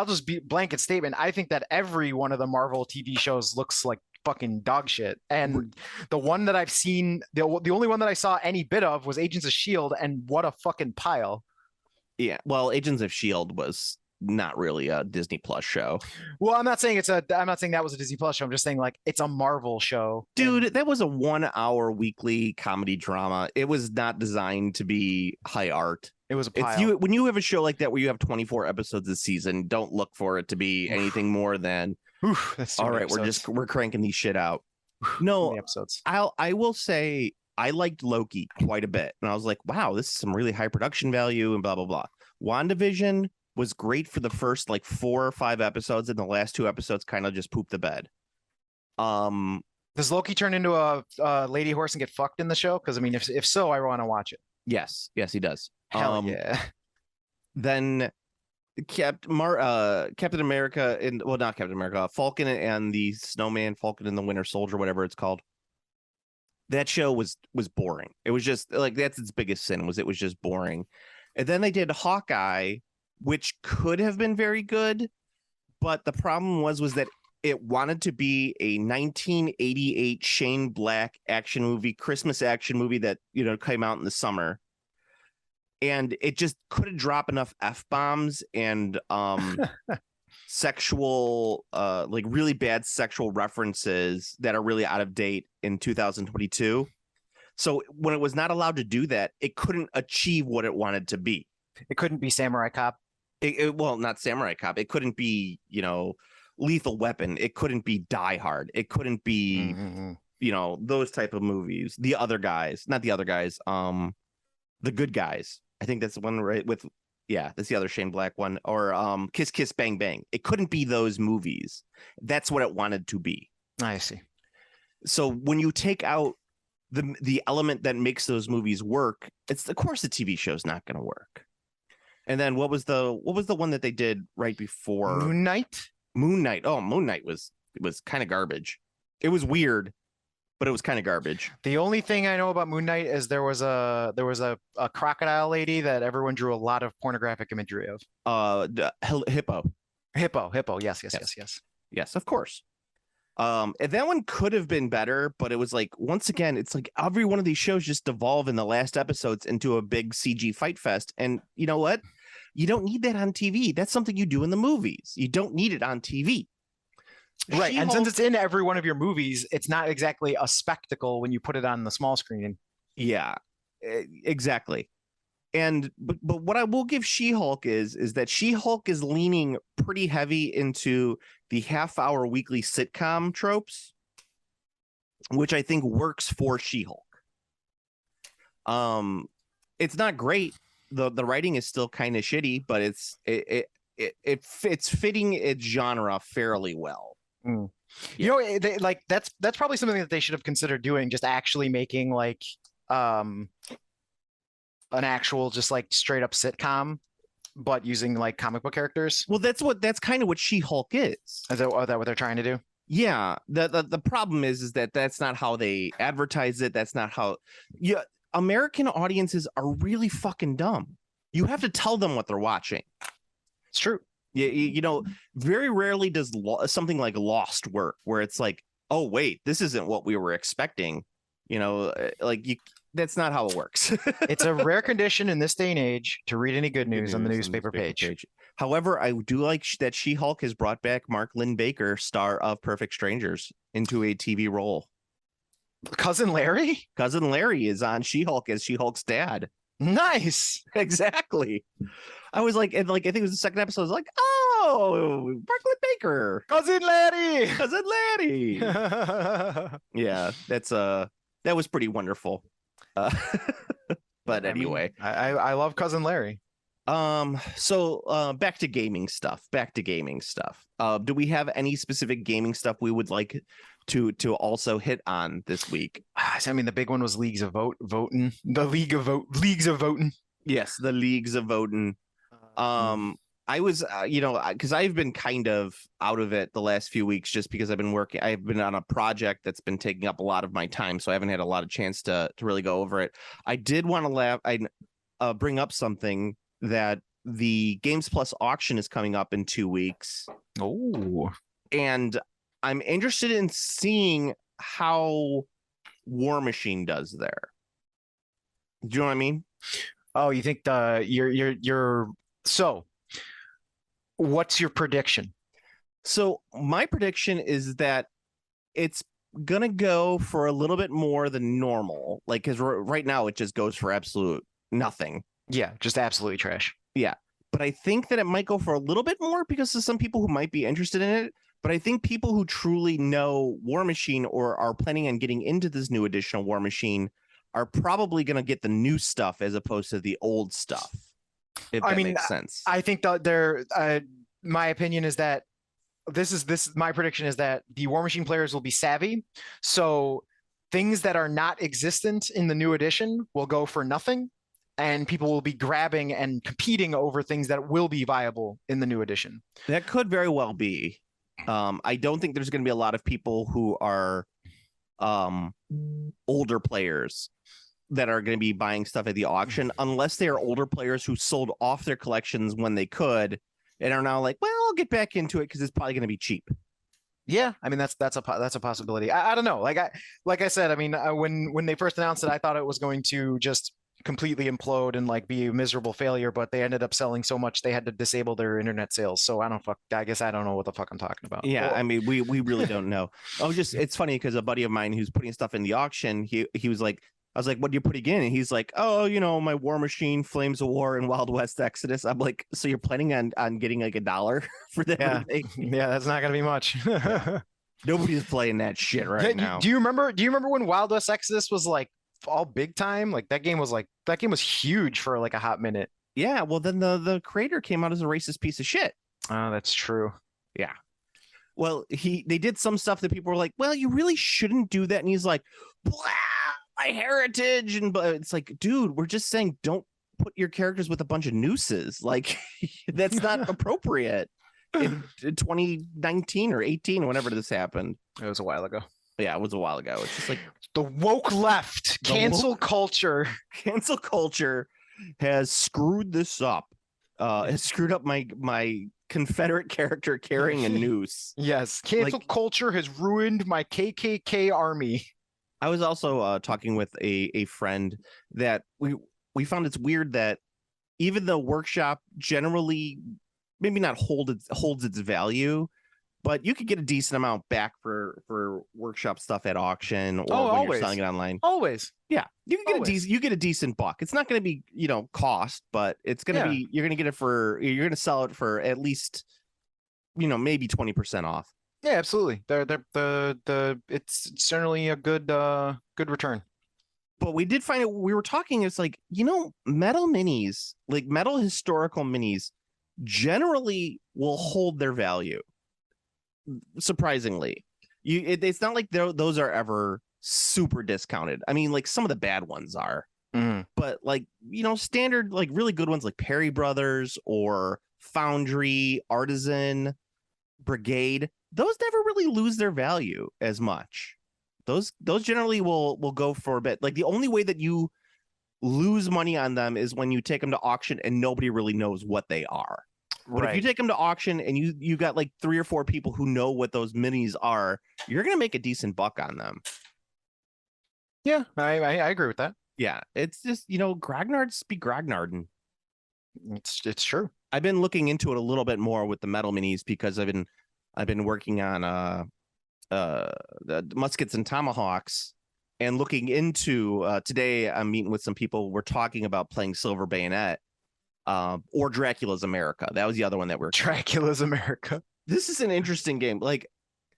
just be blanket statement. I think that every one of the Marvel TV shows looks like fucking dog shit. And the one that I've seen, the only one that I saw any bit of was Agents of S.H.I.E.L.D. And what a fucking pile. Yeah, well, Agents of S.H.I.E.L.D. was not really a Disney Plus show. Well, I'm not saying that was a Disney Plus show. I'm just saying like it's a Marvel show. Dude, that was a 1 hour weekly comedy drama. It was not designed to be high art. It was a pile. When you have a show like that where you have 24 episodes a season, don't look for it to be anything more than that's all right, we're cranking these shit out. No, episodes. I will say I liked Loki quite a bit. And I was like, wow, this is some really high production value and blah blah blah. WandaVision was great for the first like 4 or 5 episodes, and the last 2 episodes kind of just pooped the bed. Does Loki turn into a lady horse and get fucked in the show? Because I mean, if so, I want to watch it. Yes, he does. Hell yeah. Then Captain America not Captain America, Falcon and the Snowman, Falcon and the Winter Soldier, whatever it's called. That show was boring. It was just like, that's its biggest sin, was it was just boring. And then they did Hawkeye, which could have been very good, but the problem was that it wanted to be a 1988 Shane Black action movie, Christmas action movie that came out in the summer. And it just couldn't drop enough F-bombs and sexual, like really bad sexual references that are really out of date in 2022. So when it was not allowed to do that, it couldn't achieve what it wanted to be. It couldn't be Samurai Cop. Well, not Samurai Cop. It couldn't be, Lethal Weapon. It couldn't be Die Hard. It couldn't be, those type of movies. The Other Guys, not The Other Guys. The Good Guys. I think that's the one, right? That's the other Shane Black one. Or Kiss Kiss Bang Bang. It couldn't be those movies. That's what it wanted to be. I see. So when you take out the element that makes those movies work, it's of course the TV show's not going to work. And then what was the one that they did right before Moon Knight? Moon Knight. Oh, Moon Knight was kind of garbage. It was weird, but it was kind of garbage. The only thing I know about Moon Knight is there was a crocodile lady that everyone drew a lot of pornographic imagery of. Hippo. Yes, of course. And that one could have been better, but it was like, once again, it's like every one of these shows just devolve in the last episodes into a big CG fight fest. And you know what? You don't need that on TV. That's something you do in the movies. You don't need it on TV. Right. And since it's in every one of your movies, it's not exactly a spectacle when you put it on the small screen. Yeah. exactly. And but what I will give She-Hulk is that She-Hulk is leaning pretty heavy into the half-hour weekly sitcom tropes, which I think works for She-Hulk. It's not great. The writing is still kind of shitty, but it fits fitting its genre fairly well. You know, like that's probably something that they should have considered doing, just actually making like an actual just like straight up sitcom, but using like comic book characters. Well, that's kind of what She-Hulk is. Is that what they're trying to do? Yeah. The problem is that that's not how they advertise it. That's not how. Yeah. American audiences are really fucking dumb. You have to tell them what they're watching. It's true. Yeah, you know, very rarely does something like Lost work, where it's like, oh wait, this isn't what we were expecting. You know, like that's not how it works. It's a rare condition in this day and age to read any good news on the newspaper page. However, I do like that She-Hulk has brought back Mark Lynn-Baker, star of Perfect Strangers, into a TV role. Cousin Larry? Cousin Larry is on She-Hulk as She-Hulk's dad. Nice. Exactly. I was like, and like I think it was the second episode. I was like, oh, Mark Lynn-Baker, Cousin Larry. Cousin Larry. Yeah, that was pretty wonderful. But anyway, I love Cousin Larry. So back to gaming stuff. Do we have any specific gaming stuff we would like to also hit on this week? I mean, the big one was Leagues of Votann. Leagues of Votann. Yes, the Leagues of Votann. I was, because I've been kind of out of it the last few weeks just because I've been on a project that's been taking up a lot of my time, so I haven't had a lot of chance to really go over it. I did want to bring up something that the Games Plus auction is coming up in 2 weeks. Oh, and I'm interested in seeing how War Machine does there. Do you know what I mean? Oh, you think so what's your prediction? So my prediction is that it's gonna go for a little bit more than normal, like because right now it just goes for absolute nothing. Yeah, just absolutely trash. Yeah, but I think that it might go for a little bit more because of some people who might be interested in it. But I think people who truly know War Machine or are planning on getting into this new edition of War Machine are probably going to get the new stuff as opposed to the old stuff. If that makes sense. I think that my opinion is that my prediction is that the War Machine players will be savvy. So things that are not existent in the new edition will go for nothing. And people will be grabbing and competing over things that will be viable in the new edition. That could very well be. I don't think there's going to be a lot of people who are older players that are going to be buying stuff at the auction, unless they are older players who sold off their collections when they could and are now like, well, I'll get back into it because it's probably going to be cheap. Yeah, I mean that's a possibility. I don't know. Like I said, I mean when they first announced it, I thought it was going to just completely implode and like be a miserable failure, but they ended up selling so much they had to disable their internet sales. So I guess I don't know what the fuck I'm talking about. Yeah, well, I mean we really don't know. It's funny because a buddy of mine who's putting stuff in the auction, he was like, I was like, what are you putting in? And he's like, oh, my War Machine, Flames of War, and Wild West Exodus. I'm like, so you're planning on getting like $1 for that? Yeah, that's not gonna be much. Nobody's playing that shit now. Do you remember when Wild West Exodus was like all big time? Like that game was huge for like a hot minute. Yeah, well then the creator came out as a racist piece of shit. Oh, that's true. Yeah. Well, they did some stuff that people were like, well, you really shouldn't do that. And he's like, blah, my heritage. But it's like, dude, we're just saying don't put your characters with a bunch of nooses. Like that's not appropriate in 2019 or 18, whenever this happened. It was a while ago. Yeah, it was a while ago. It's just like the woke left, cancel culture. Cancel culture has screwed this up. Has screwed up my Confederate character carrying a noose. Yes, cancel culture has ruined my KKK army. I was also talking with a friend that we found it's weird that even though Workshop generally maybe not holds its value, but you could get a decent amount back for workshop stuff at auction or when always. you're selling it online. Always. Yeah, you can get Always. you get a decent buck. It's not going to be cost, but it's going to be you're going to get it you're going to sell it for at least maybe 20% off. Yeah, absolutely. It's generally a good return. But we did find it. We were talking. It's like metal minis, like metal historical minis, generally will hold their value. Surprisingly, it's not like those are ever super discounted. I mean, like some of the bad ones are, but like standard, like really good ones like Perry Brothers or Foundry, Artisan, Brigade, those never really lose their value as much. Those generally will go for a bit. Like the only way that you lose money on them is when you take them to auction and nobody really knows what they are. But if you take them to auction and you got like 3 or 4 people who know what those minis are, you're gonna make a decent buck on them. Yeah, I agree with that. Yeah, it's just grognards be grognarding. It's true. I've been looking into it a little bit more with the metal minis because I've been working on the muskets and tomahawks and looking into today I'm meeting with some people. We're talking about playing Silver Bayonet or Dracula's America. That was the other one that we're Dracula's America. This is an interesting game. Like,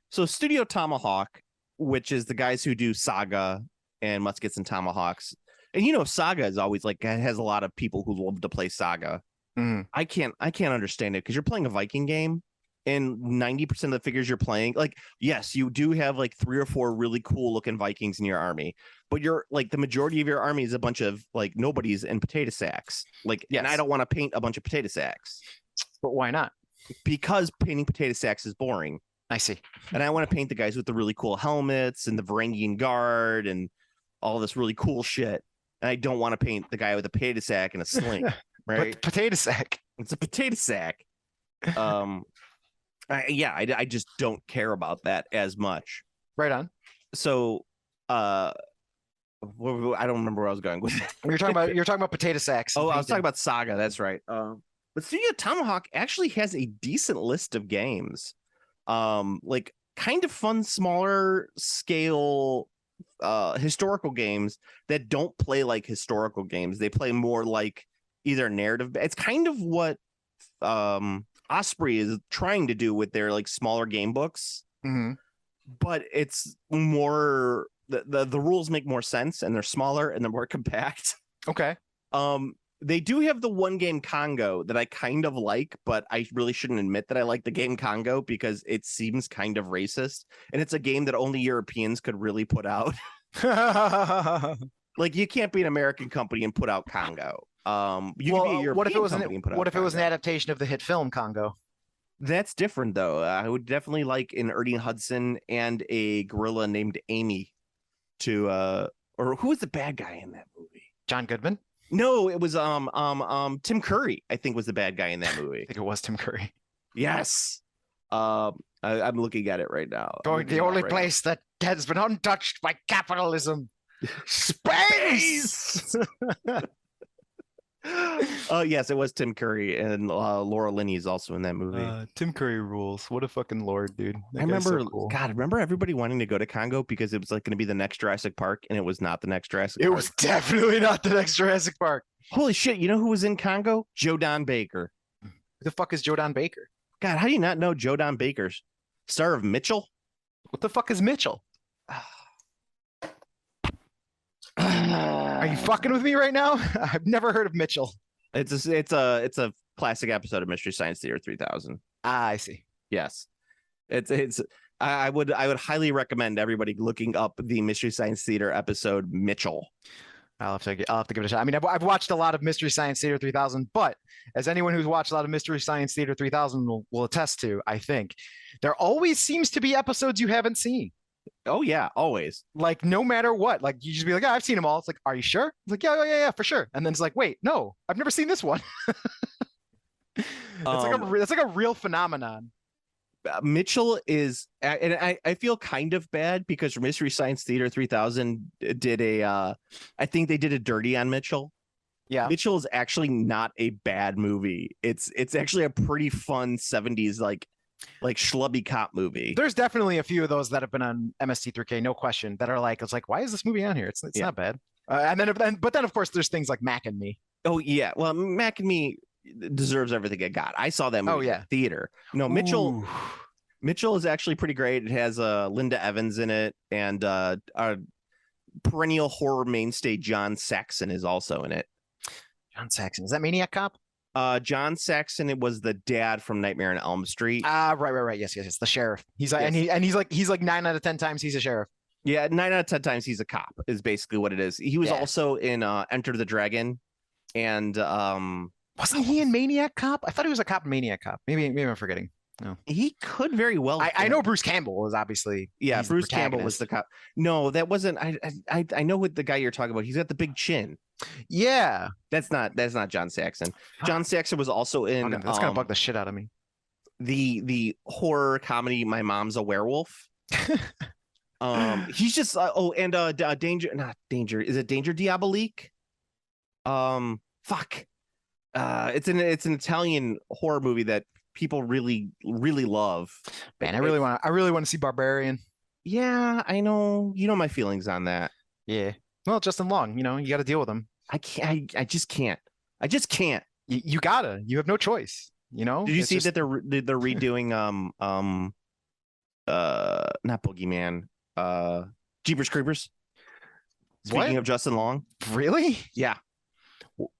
so Studio Tomahawk, which is the guys who do Saga and Muskets and Tomahawks, and Saga is always like has a lot of people who love to play Saga. I can't understand it because you're playing a Viking game. And 90% of the figures you're playing, like, yes, you do have like 3 or 4 really cool looking Vikings in your army, but you're like the majority of your army is a bunch of like nobodies and potato sacks. Like, and I don't want to paint a bunch of potato sacks. But why not? Because painting potato sacks is boring. I see. And I want to paint the guys with the really cool helmets and the Varangian Guard and all this really cool shit. And I don't want to paint the guy with a potato sack and a sling, right? But potato sack. It's a potato sack. I just don't care about that as much. Right on. So, I don't remember where I was going with that. You're talking about potato sacks. Oh, I was talking about Saga. That's right. But Studio Tomahawk actually has a decent list of games, like kind of fun, smaller scale, historical games that don't play like historical games. They play more like either narrative. It's kind of what Osprey is trying to do with their like smaller game books, but it's more the rules make more sense and they're smaller and they're more compact. Okay. They do have the one game Congo that I kind of like, but I really shouldn't admit that I like the game Congo because it seems kind of racist, and it's a game that only Europeans could really put out. Like you can't be an American company and put out Congo. You could be a European what if it was company and put out what if it was an Congo. adaptation of the hit film Congo? That's different though. I would definitely like an Ernie Hudson and a gorilla named Amy to or who was the bad guy in that movie? John Goodman? No, it was Tim Curry, I think was the bad guy in that movie. I think it was Tim Curry. Yes. I'm looking at it right now. The only place that has been untouched by capitalism. Space. Oh yes, it was Tim Curry, and Laura Linney is also in that movie. Tim Curry rules. What a fucking lord, dude. I remember, God, remember everybody wanting to go to Congo because it was like going to be the next Jurassic Park, and it was not the next Jurassic Park. It was definitely not the next Jurassic Park. Holy shit! You know who was in Congo? Joe Don Baker. Who the fuck is Joe Don Baker? God, how do you not know Joe Don Baker, star of Mitchell? What the fuck is Mitchell? Are you fucking with me right now? I've never heard of Mitchell. It's a classic episode of Mystery Science Theater 3000. Ah, I see. Yes, I would highly recommend everybody looking up the Mystery Science Theater episode Mitchell. I'll have to give it a shot. I mean, I've watched a lot of Mystery Science Theater 3000, but as anyone who's watched a lot of Mystery Science Theater 3000 will attest to, I think there always seems to be episodes you haven't seen. Oh yeah, always. Like no matter what, like you just be like, I've seen them all. It's like, are you sure? It's like, yeah, for sure. And then it's like, wait, no, I've never seen this one. It's like a real phenomenon. Mitchell is, and I feel kind of bad because Mystery Science Theater 3000 did I think they did a dirty on Mitchell. Yeah, Mitchell is actually not a bad movie. It's actually a pretty fun 70s like like schlubby cop movie. There's definitely a few of those that have been on MST3K, no question, that are like, it's like, why is this movie on here? It's Yeah. not bad. But then of course there's things like Mac and Me. Oh yeah, well Mac and Me deserves everything it got. I saw that movie in the theater. No, Mitchell. Ooh. Mitchell is actually pretty great. It has Linda Evans in it, and a perennial horror mainstay John Saxon is also in it. John Saxon, is that Maniac Cop? John Saxon, it was the dad from Nightmare on Elm Street. Right. Yes. The sheriff. He's like, Yes. he's like 9 out of 10 times he's a sheriff. Yeah, 9 out of 10 times he's a cop is basically what it is. He was also in Enter the Dragon, and wasn't he in Maniac Cop? I thought he was a cop in Maniac Cop. Maybe I'm forgetting. No, he could very well. I know Bruce Campbell was obviously. Yeah, he's the Bruce Campbell was protagonist. the cop. No, that wasn't. I know what the guy you're talking about. He's got the big chin. Yeah, That's not John Saxon. John Saxon was also in. that's gonna bug the shit out of me. The horror comedy My Mom's a Werewolf. He's just Danger, is it Danger Diabolique? Fuck. It's an Italian horror movie that people really love. Man, I really want to see Barbarian. Yeah, I know. You know my feelings on that. Yeah. Well, Justin Long, you got to deal with him. I can't. I just can't. You gotta. You have no choice. Did you see that they're redoing not Boogeyman, Jeepers Creepers? Speaking of Justin Long, really? yeah,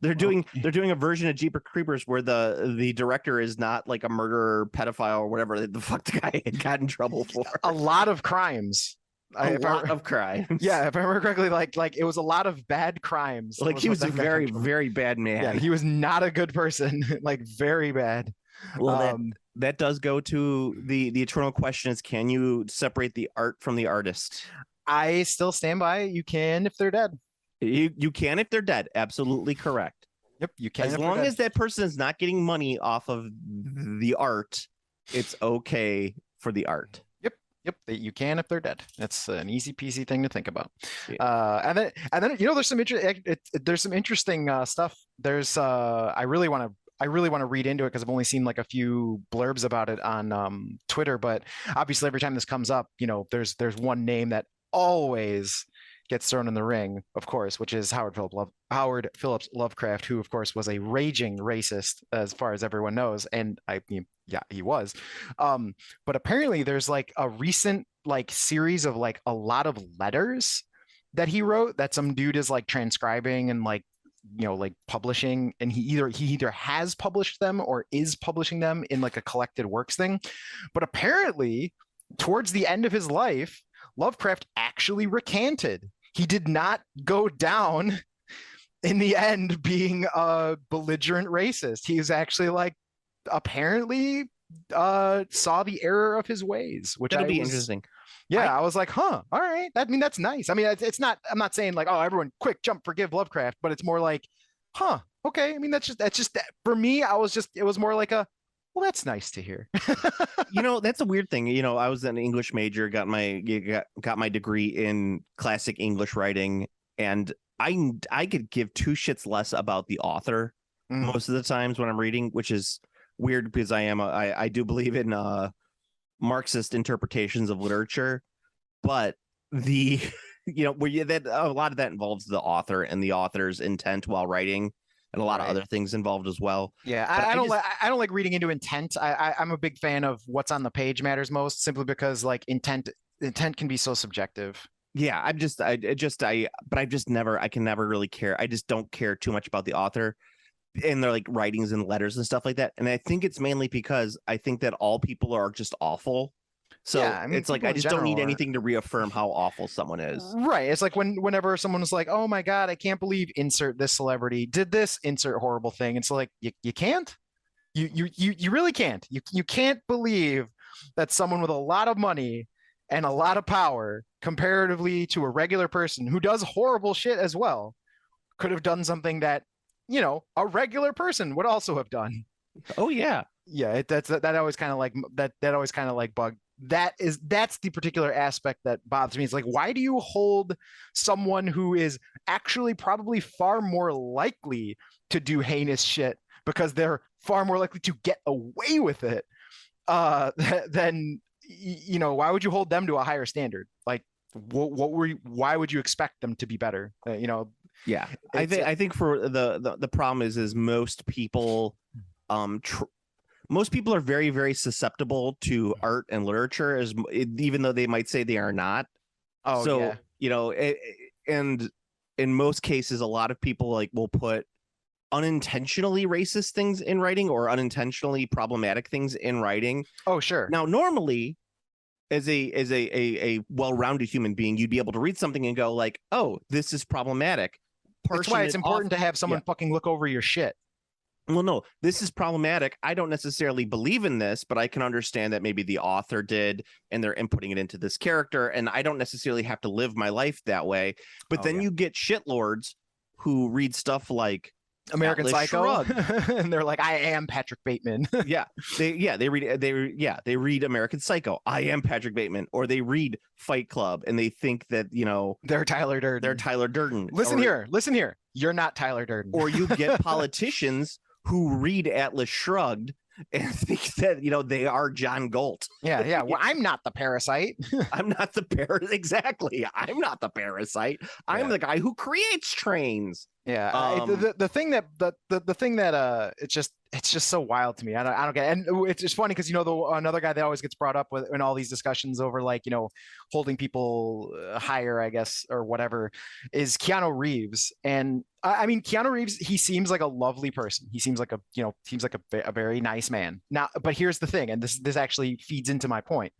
they're doing a version of Jeepers Creepers where the director is not like a murderer, pedophile, or whatever the fuck the guy had got in trouble for. A lot of crimes. A lot of crimes. Yeah, if I remember correctly, like it was a lot of bad crimes. Like he was a very, very bad man. Yeah, he was not a good person. Like very bad. Well, that does go to the eternal question: is can you separate the art from the artist? I still stand by it. You can if they're dead. You can if they're dead. Absolutely correct. Yep, you can. As long as that person is not getting money off of the art, it's okay for the art. Yep, you can if they're dead. That's an easy peasy thing to think about. Yeah. And then there's some interesting stuff. There's I really want to read into it because I've only seen like a few blurbs about it on Twitter. But obviously, every time this comes up, there's one name that always gets thrown in the ring, of course, which is Howard Phillips Lovecraft, who of course was a raging racist as far as everyone knows, and yeah, he was. But apparently there's like a recent like series of like a lot of letters that he wrote that some dude is like transcribing and like like publishing, and he either has published them or is publishing them in like a collected works thing. But apparently towards the end of his life, Lovecraft actually recanted. He did not go down in the end being a belligerent racist. He was actually like apparently saw the error of his ways, which That'd be interesting. Yeah, I was like, huh, all right. That's nice. I mean, it's not, I'm not saying like, oh, everyone quick jump, forgive Lovecraft, but it's more like, huh, okay. I mean, that's just for me, it was more like well, that's nice to hear. That's a weird thing. I was an English major, got my degree in classic English writing, and I could give two shits less about the author most of the times when I'm reading, which is weird because I do believe in Marxist interpretations of literature, but the that a lot of that involves the author and the author's intent while writing, and a lot of other things involved as well. Yeah, I don't like reading into intent. I'm a big fan of what's on the page matters most, simply because like intent can be so subjective. Yeah, I can never really care. I just don't care too much about the author and their like writings and letters and stuff like that. And I think it's mainly because I think that all people are just awful. So yeah, I mean, it's like I just don't need anything to reaffirm how awful someone is. Right. It's like whenever someone is like, oh my God, I can't believe insert this celebrity did this insert horrible thing. It's like you can't. You really can't. You can't believe that someone with a lot of money and a lot of power comparatively to a regular person who does horrible shit as well could have done something that a regular person would also have done. Oh yeah. Yeah, that always kind of like that always kind of like bug. That's the particular aspect that bothers me. It's like, why do you hold someone who is actually probably far more likely to do heinous shit because they're far more likely to get away with it then why would you hold them to a higher standard? Like, why would you expect them to be better? Yeah, It's- I think for the problem is most people, most people are very, very susceptible to art and literature, even though they might say they are not. oh So yeah, and in most cases, a lot of people like will put unintentionally racist things in writing or unintentionally problematic things in writing. oh sure. Now, normally, as a well-rounded human being, you'd be able to read something and go like, "Oh, this is problematic." That's why it's Portion it important off- to have someone Yeah. fucking look over your shit. Well, no, this is problematic. I don't necessarily believe in this, but I can understand that maybe the author did and they're inputting it into this character. And I don't necessarily have to live my life that way. But Oh, then yeah. you get shitlords who read stuff like American Atlas Psycho, Shrugged. and they're like, I am Patrick Bateman. they read American Psycho. I am Patrick Bateman, or they read Fight Club and they think that They're Tyler Durden. they're Tyler Durden. Listen here. You're not Tyler Durden. Or you get politicians who read Atlas Shrugged and think that they are John Galt. yeah. Well, I'm not the parasite. I'm not the parasite. Exactly. I'm not the parasite. I'm Yeah. the guy who creates trains. Yeah, the thing that it's just so wild to me. I don't get it. And it's just funny because another guy that always gets brought up in all these discussions over like holding people higher, I guess, or whatever, is Keanu Reeves. And I mean Keanu Reeves, he seems like a lovely person. He seems like a very nice man. Now, but here's the thing, and this actually feeds into my point.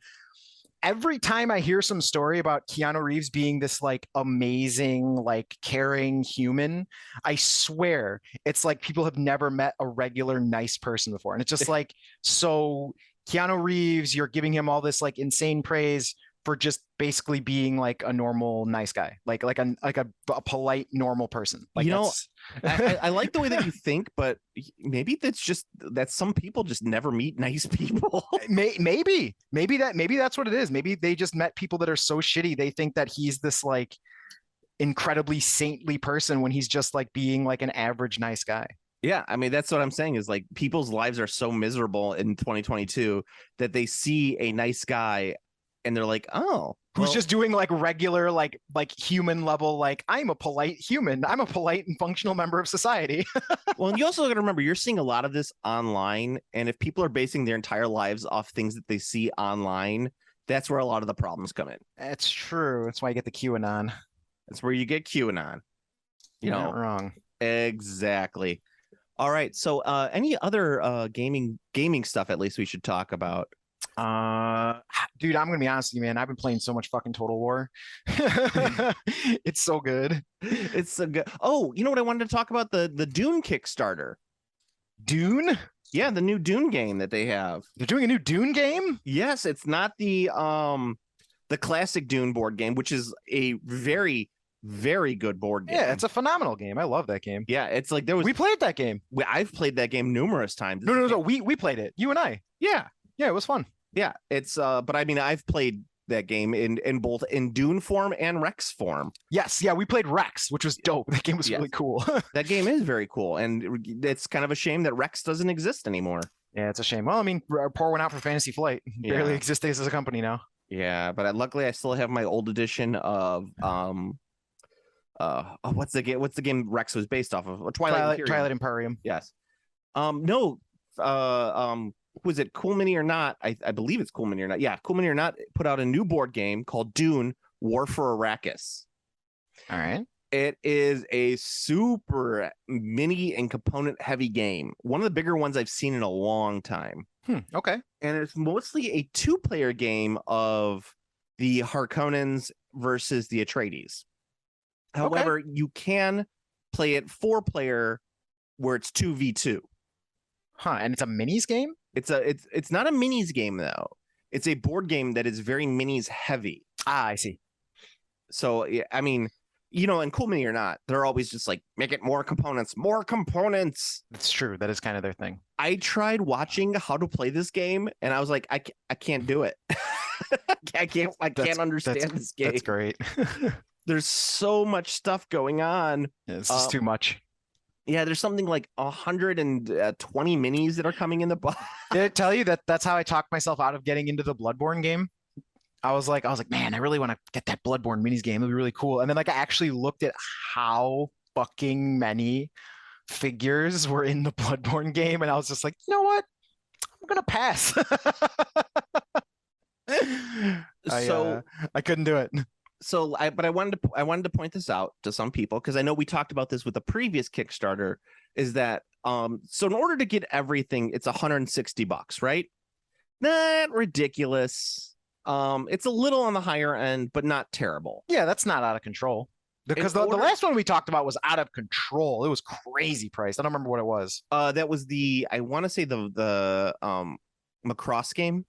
Every time I hear some story about Keanu Reeves being this like amazing, like caring human, I swear it's like people have never met a regular nice person before. And it's just like, so Keanu Reeves, you're giving him all this like insane praise for just basically being like a normal nice guy, like a polite normal person. Like I like the way that you think, but maybe that some people just never meet nice people. maybe that's what it is. Maybe they just met people that are so shitty they think that he's this like incredibly saintly person when he's just like being like an average nice guy. Yeah, I mean that's what I'm saying is like people's lives are so miserable in 2022 that they see a nice guy and they're like, oh, who's just doing like regular like human level, like I'm a polite human, I'm a polite and functional member of society. Well, and you also got to remember you're seeing a lot of this online, and if people are basing their entire lives off things that they see online, that's where a lot of the problems come in. That's true. That's why you get the QAnon. That's where you get QAnon. You're not wrong. Exactly. All right. So any other gaming stuff at least we should talk about? Dude, I'm gonna be honest with you, man. I've been playing so much fucking Total War. It's so good. It's so good. Oh, you know what I wanted to talk about? The Dune Kickstarter. Dune? Yeah, the new Dune game that they have. They're doing a new Dune game? Yes, it's not the classic Dune board game, which is a very, very good board game. Yeah, it's a phenomenal game. I love that game. Yeah, it's like We played that game. I've played that game numerous times. No. We played it. You and I. Yeah. Yeah, it was fun. Yeah, it's but I mean I've played that game in both in Dune form and Rex form. Yes, yeah, we played Rex, which was dope. That game was really cool. That game is very cool, and it's kind of a shame that Rex doesn't exist anymore. Yeah, it's a shame. Well, I mean, pour one out for Fantasy Flight. Barely exists as a company now. Yeah, but luckily I still have my old edition of what's the game Rex was based off of? Twilight Imperium. Yes. Was it Cool Mini or Not? I believe it's Cool Mini or Not. Yeah, Cool Mini or Not put out a new board game called Dune War for Arrakis. All right. It is a super mini and component heavy game. One of the bigger ones I've seen in a long time. Okay. And it's mostly a 2-player game of the Harkonnens versus the Atreides. However, you can play it 4-player where it's 2v2. Huh, and it's a minis game? It's not a minis game though. It's a board game that is very minis heavy. Ah, I see. So yeah, I mean, and Cool Mini or Not, they're always just like make it more components. That's true. That is kind of their thing. I tried watching how to play this game, and I was like, I can't do it. I can't understand this game. That's great. There's so much stuff going on. Yeah, it's just too much. Yeah, there's something like 120 minis that are coming in the box. Did I tell you that that's how I talked myself out of getting into the Bloodborne game? I was like, man, I really want to get that Bloodborne minis game. It'd be really cool. And then like I actually looked at how fucking many figures were in the Bloodborne game, and I was just like, you know what? I'm gonna pass. So I couldn't do it. But I wanted to point this out to some people because I know we talked about this with the previous Kickstarter. Is that so in order to get everything, it's $160, right? Not ridiculous. It's a little on the higher end, but not terrible. Yeah, that's not out of control. Because the last one we talked about was out of control. It was crazy priced. I don't remember what it was. That was I want to say the Macross game.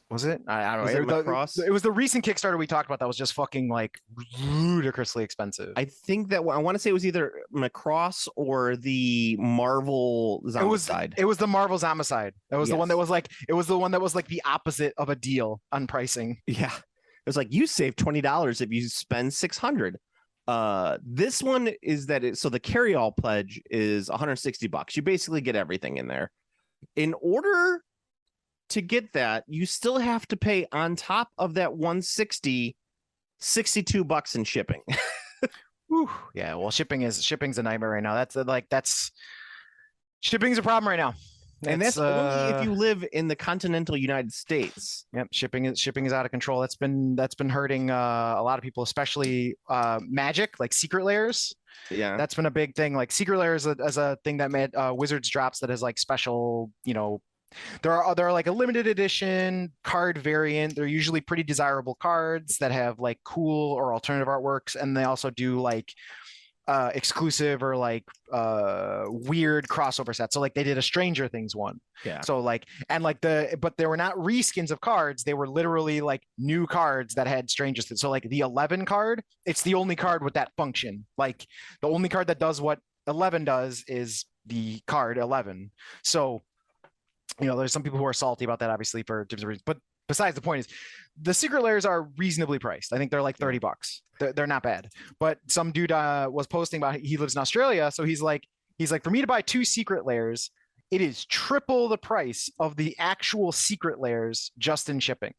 Was it? I don't Was know. it Macross? It was the recent Kickstarter we talked about that was just fucking like ludicrously expensive. I think that I want to say it was either Macross or the Marvel Zombicide. It was the Marvel Zombicide. It was the one Yes. that was like the opposite of a deal on pricing. Yeah. It was like you save $20 if you spend $600. This one is that so the carry-all pledge is $160. You basically get everything in there. In order to get that, you still have to pay on top of that 160 $62 in shipping. Whew. Yeah, well, shipping's a nightmare right now. Shipping's a problem right now. And that's only if you live in the continental United States. Yep, shipping is out of control. That's been hurting a lot of people, especially Magic, like secret layers. Yeah, That's been a big thing. Like secret layers as a thing that made Wizards drops that is like special. There are like a limited edition card variant. They're usually pretty desirable cards that have like cool or alternative artworks, and they also do like exclusive or like weird crossover sets. So like they did a Stranger Things one. yeah. So like but they were not reskins of cards. They were literally like new cards that had Stranger Things. So like the 11 card, it's the only card with that function. Like the only card that does what 11 does is the card 11. So there's some people who are salty about that, obviously, for different reasons. But besides the point is, the secret layers are reasonably priced. I think they're like $30. They're not bad. But some dude was posting about he lives in Australia, so he's like, for me to buy 2 secret layers, it is triple the price of the actual secret layers just in shipping.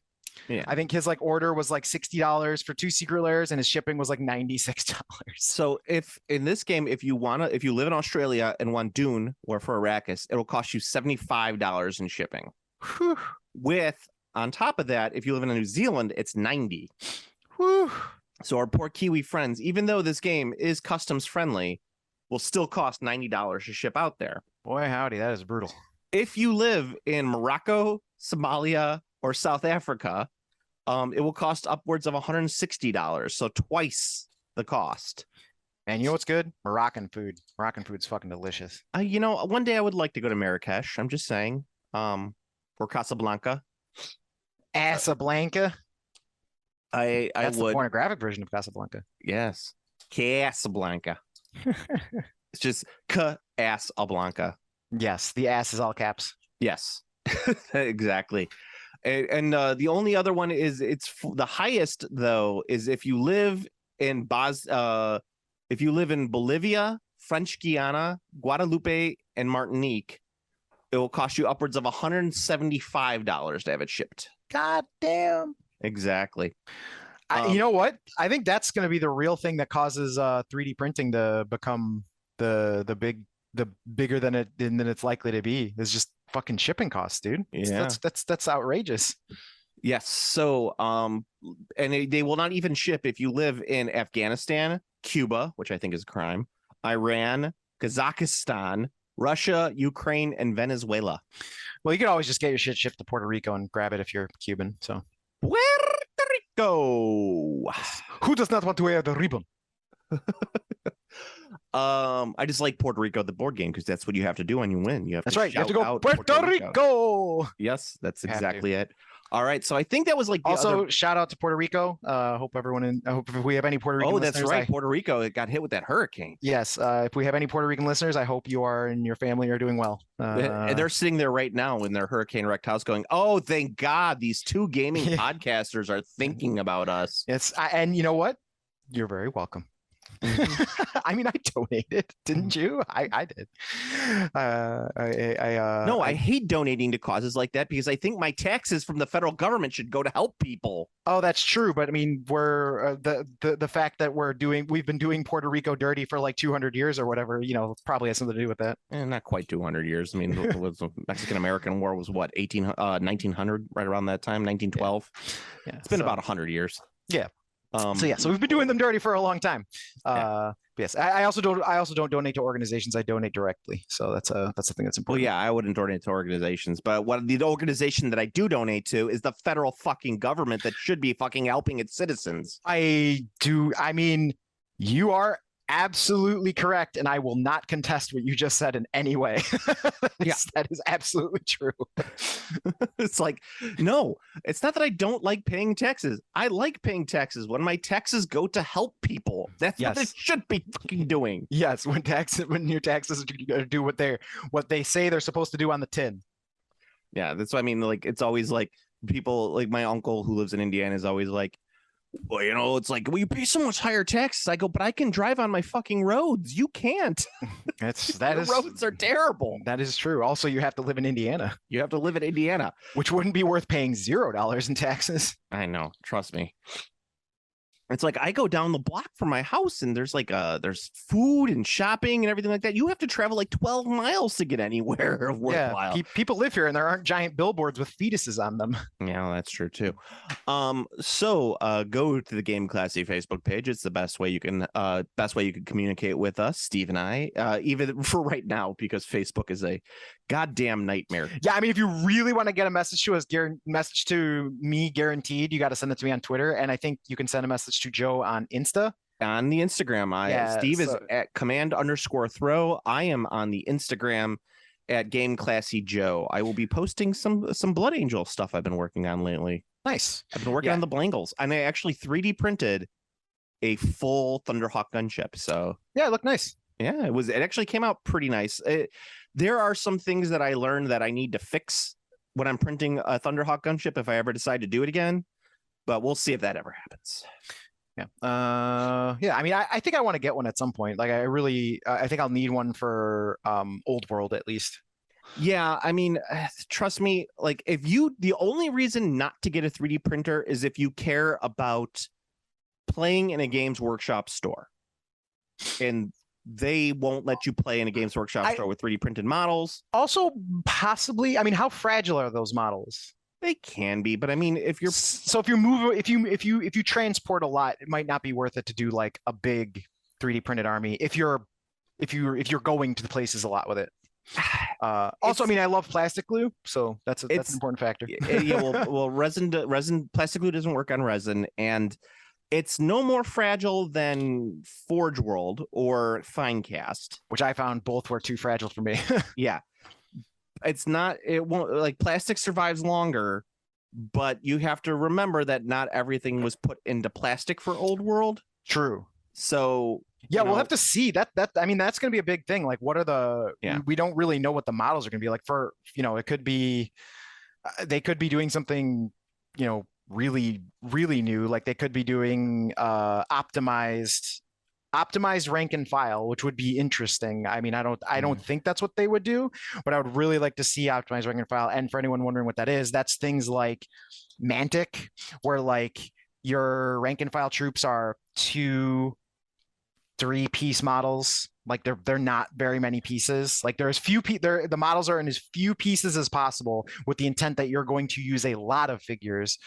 Yeah. I think his like order was like $60 for 2 secret layers, and his shipping was like $96. So if in this game, if you live in Australia and want Dune or for Arrakis, it'll cost you $75 in shipping. Whew. With on top of that, if you live in New Zealand, it's $90. Whew. So our poor Kiwi friends, even though this game is customs friendly, will still cost $90 to ship out there. Boy, howdy, that is brutal. If you live in Morocco, Somalia, or South Africa, it will cost upwards of $160, so twice the cost. And you know what's good? Moroccan food. Moroccan food's fucking delicious. One day I would like to go to Marrakesh. I'm just saying, or Casablanca. Casablanca. I That's would. the pornographic version of Casablanca. Yes, Casablanca. It's just Casablanca. Yes, the ass is all caps. Yes, exactly. And the only other one is the highest though is if you live in Bolivia, French Guiana, Guadeloupe, and Martinique, it will cost you upwards of $175 to have it shipped. God damn. Exactly. You know what? I think that's going to be the real thing that causes 3D printing to become the bigger than it's likely to be. Is just fucking shipping costs, dude. Yeah. That's outrageous. Yes. So, and they will not even ship if you live in Afghanistan, Cuba, which I think is a crime, Iran, Kazakhstan, Russia, Ukraine, and Venezuela. Well, you could always just get your shit shipped to Puerto Rico and grab it if you're Cuban. So Puerto Rico. who does not want to wear the ribbon? I just like Puerto Rico, the board game, because that's what you have to do when you win. That's right. You have to shout go out Puerto Rico. Yes, that's You have exactly it. All right, so I think that was like the Also, other... shout out to Puerto Rico. I hope if we have any Puerto Rican that's listeners, right. Puerto Rico, it got hit with that hurricane. Yes, if we have any Puerto Rican listeners, I hope you and your family are doing well. And they're sitting there right now in their hurricane wrecked house going, oh, thank God these 2 gaming podcasters are thinking about us. And you know what? You're very welcome. I mean, I donated, didn't you? I did. No, I hate donating to causes like that because I think my taxes from the federal government should go to help people. Oh, that's true. But I mean, we're the fact that we've been doing Puerto Rico dirty for like 200 years or whatever, probably has something to do with that. Not quite 200 years. I mean, the Mexican-American War was what, 1900, right around that time, 1912. Yeah, it's been about 100 years. Yeah. So we've been doing them dirty for a long time. Yes, I also don't donate to organizations. I donate directly. So that's the thing that's important. Well, yeah, I wouldn't donate to organizations, but what the organization that I do donate to is the federal fucking government that should be fucking helping its citizens. I mean, you are absolutely correct, and I will not contest what you just said in any way. That is absolutely true. It's like, no, it's not that I don't like paying taxes. I like paying taxes when my taxes go to help people. That's what it should be fucking doing. Yes, when your taxes do what they say they're supposed to do on the tin. Yeah, that's what I mean. Like, it's always like people like my uncle who lives in Indiana is always like, well, it's like, well, you pay so much higher taxes. I go, but I can drive on my fucking roads. You can't. Roads are terrible. That is true. Also, you have to live in Indiana. You have to live in Indiana, which wouldn't be worth paying $0 in taxes. I know. Trust me. It's like I go down the block from my house and there's there's food and shopping and everything like that. You have to travel like 12 miles to get anywhere worthwhile. Yeah, people live here and there aren't giant billboards with fetuses on them. Yeah, that's true too. So go to the Game Classy Facebook page. It's the best way you can communicate with us, Steve and I, even for right now, because Facebook is a goddamn nightmare. Yeah, I mean, if you really want to get a message to us, message to me guaranteed, you got to send it to me on Twitter, and I think you can send a message to Joe on Insta. On the Instagram, Steve is at _throw. I am on the Instagram at Game Classy Joe. I will be posting some Blood Angel stuff I've been working on lately. Nice. I've been working on the Blangles, and I actually 3D printed a full Thunderhawk gunship. So yeah, it looked nice. Yeah, it actually came out pretty nice. There are some things that I learned that I need to fix when I'm printing a Thunderhawk gunship if I ever decide to do it again, but we'll see if that ever happens. Yeah. I mean, I think I want to get one at some point. Like, I think I'll need one for Old World at least. Yeah, I mean, trust me, like the only reason not to get a 3D printer is if you care about playing in a Games Workshop store. And they won't let you play in a Games Workshop store with 3D printed models. Also, possibly, I mean, how fragile are those models? They can be, but I mean, if you transport a lot, it might not be worth it to do like a big 3D printed army if you're going to the places a lot with it. Also, I mean, I love plastic glue, so that's an important factor. Yeah, well, resin plastic glue doesn't work on resin, and it's no more fragile than Forge World or Finecast, which I found both were too fragile for me. Yeah. It won't, like, plastic survives longer, but you have to remember that not everything was put into plastic for Old World. True. So yeah, we'll have to see that. I mean, that's going to be a big thing. Like, what are we don't really know what the models are going to be like for, it could be, they could be doing something, really, really new. Like they could be doing optimized rank and file, which would be interesting. I mean, I don't think that's what they would do, but I would really like to see optimized rank and file. And for anyone wondering what that is, that's things like Mantic, where like your rank and file troops are 2-3 piece models. Like they're not very many pieces. Like there's the models are in as few pieces as possible with the intent that you're going to use a lot of figures.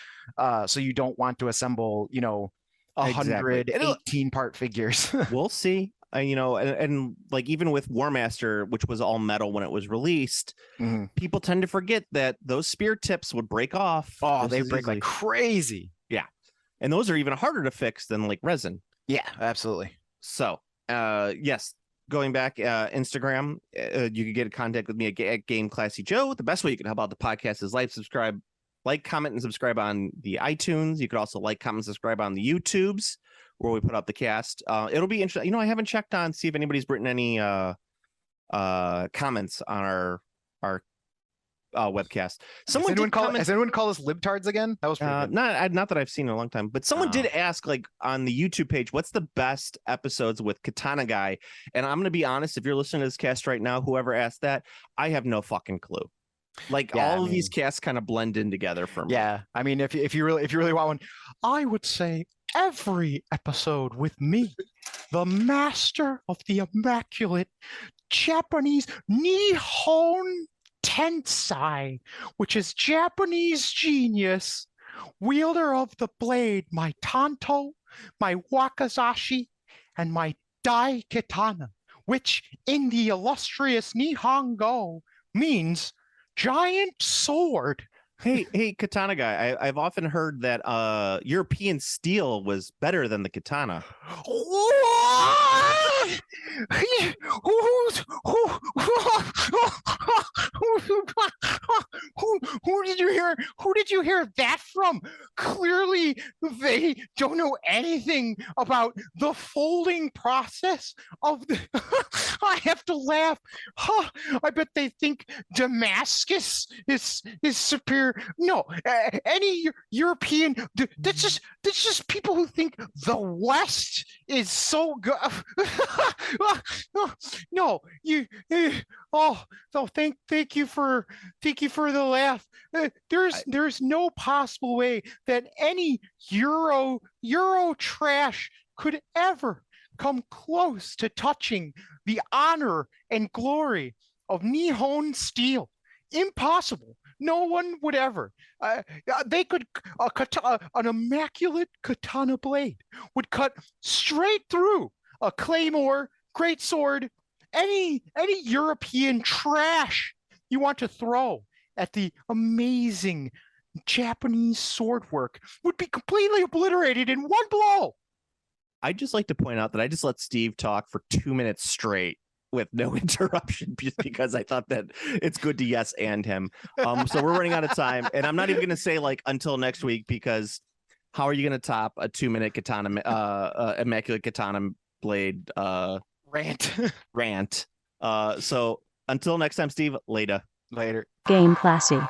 So you don't want to assemble, 118 part figures. We'll see. And like even with War Master, which was all metal when it was released, people tend to forget that those spear tips would break off. Oh, they break like crazy. Yeah. And those are even harder to fix than like resin. Yeah, absolutely. So, yes, going back, Instagram, you can get in contact with me at Game Classy Joe. The best way you can help out the podcast is like, comment, and subscribe on the iTunes. You could also like, comment, subscribe on the YouTubes where we put up the cast. It'll be interesting. I haven't checked on see if anybody's written any comments on our webcast. Has Someone anyone, did comment. has anyone called us libtards again? That was pretty good. Not that I've seen in a long time, but someone did Oh. ask, like, on the YouTube page, what's the best episodes with Katana Guy? And I'm gonna be honest, if you're listening to this cast right now, whoever asked that, I have no fucking clue. Like, Yeah, all I of these mean- casts kind of blend in together for me. Yeah, I mean, if you really want one, I would say every episode with me, the master of the immaculate Japanese Nihon Tensai, which is Japanese genius, wielder of the blade, my Tanto, my Wakazashi, and my Dai Katana, which in the illustrious Nihongo means giant sword. Hey, Katana Guy, I've often heard that European steel was better than the katana. What? Who did you hear? Who did you hear that from? Clearly, they don't know anything about the folding process of the. I have to laugh. Huh, I bet they think Damascus is superior. No, any European. That's just people who think the West is so good. No, you. Oh, so thank you for the laugh. There's no possible way that any Euro trash could ever come close to touching the honor and glory of Nihon steel. Impossible. No one would ever. They could an immaculate katana blade would cut straight through a claymore, great sword, any European trash you want to throw at the amazing Japanese sword work would be completely obliterated in one blow. I'd just like to point out that I just let Steve talk for 2 minutes straight with no interruption, just because I thought that it's good to yes and him. So we're running out of time, and I'm not even going to say like until next week, because how are you going to top a 2-minute katana, immaculate katana blade Rant. rant? So until next time, Steve. Later. Later. Game classy.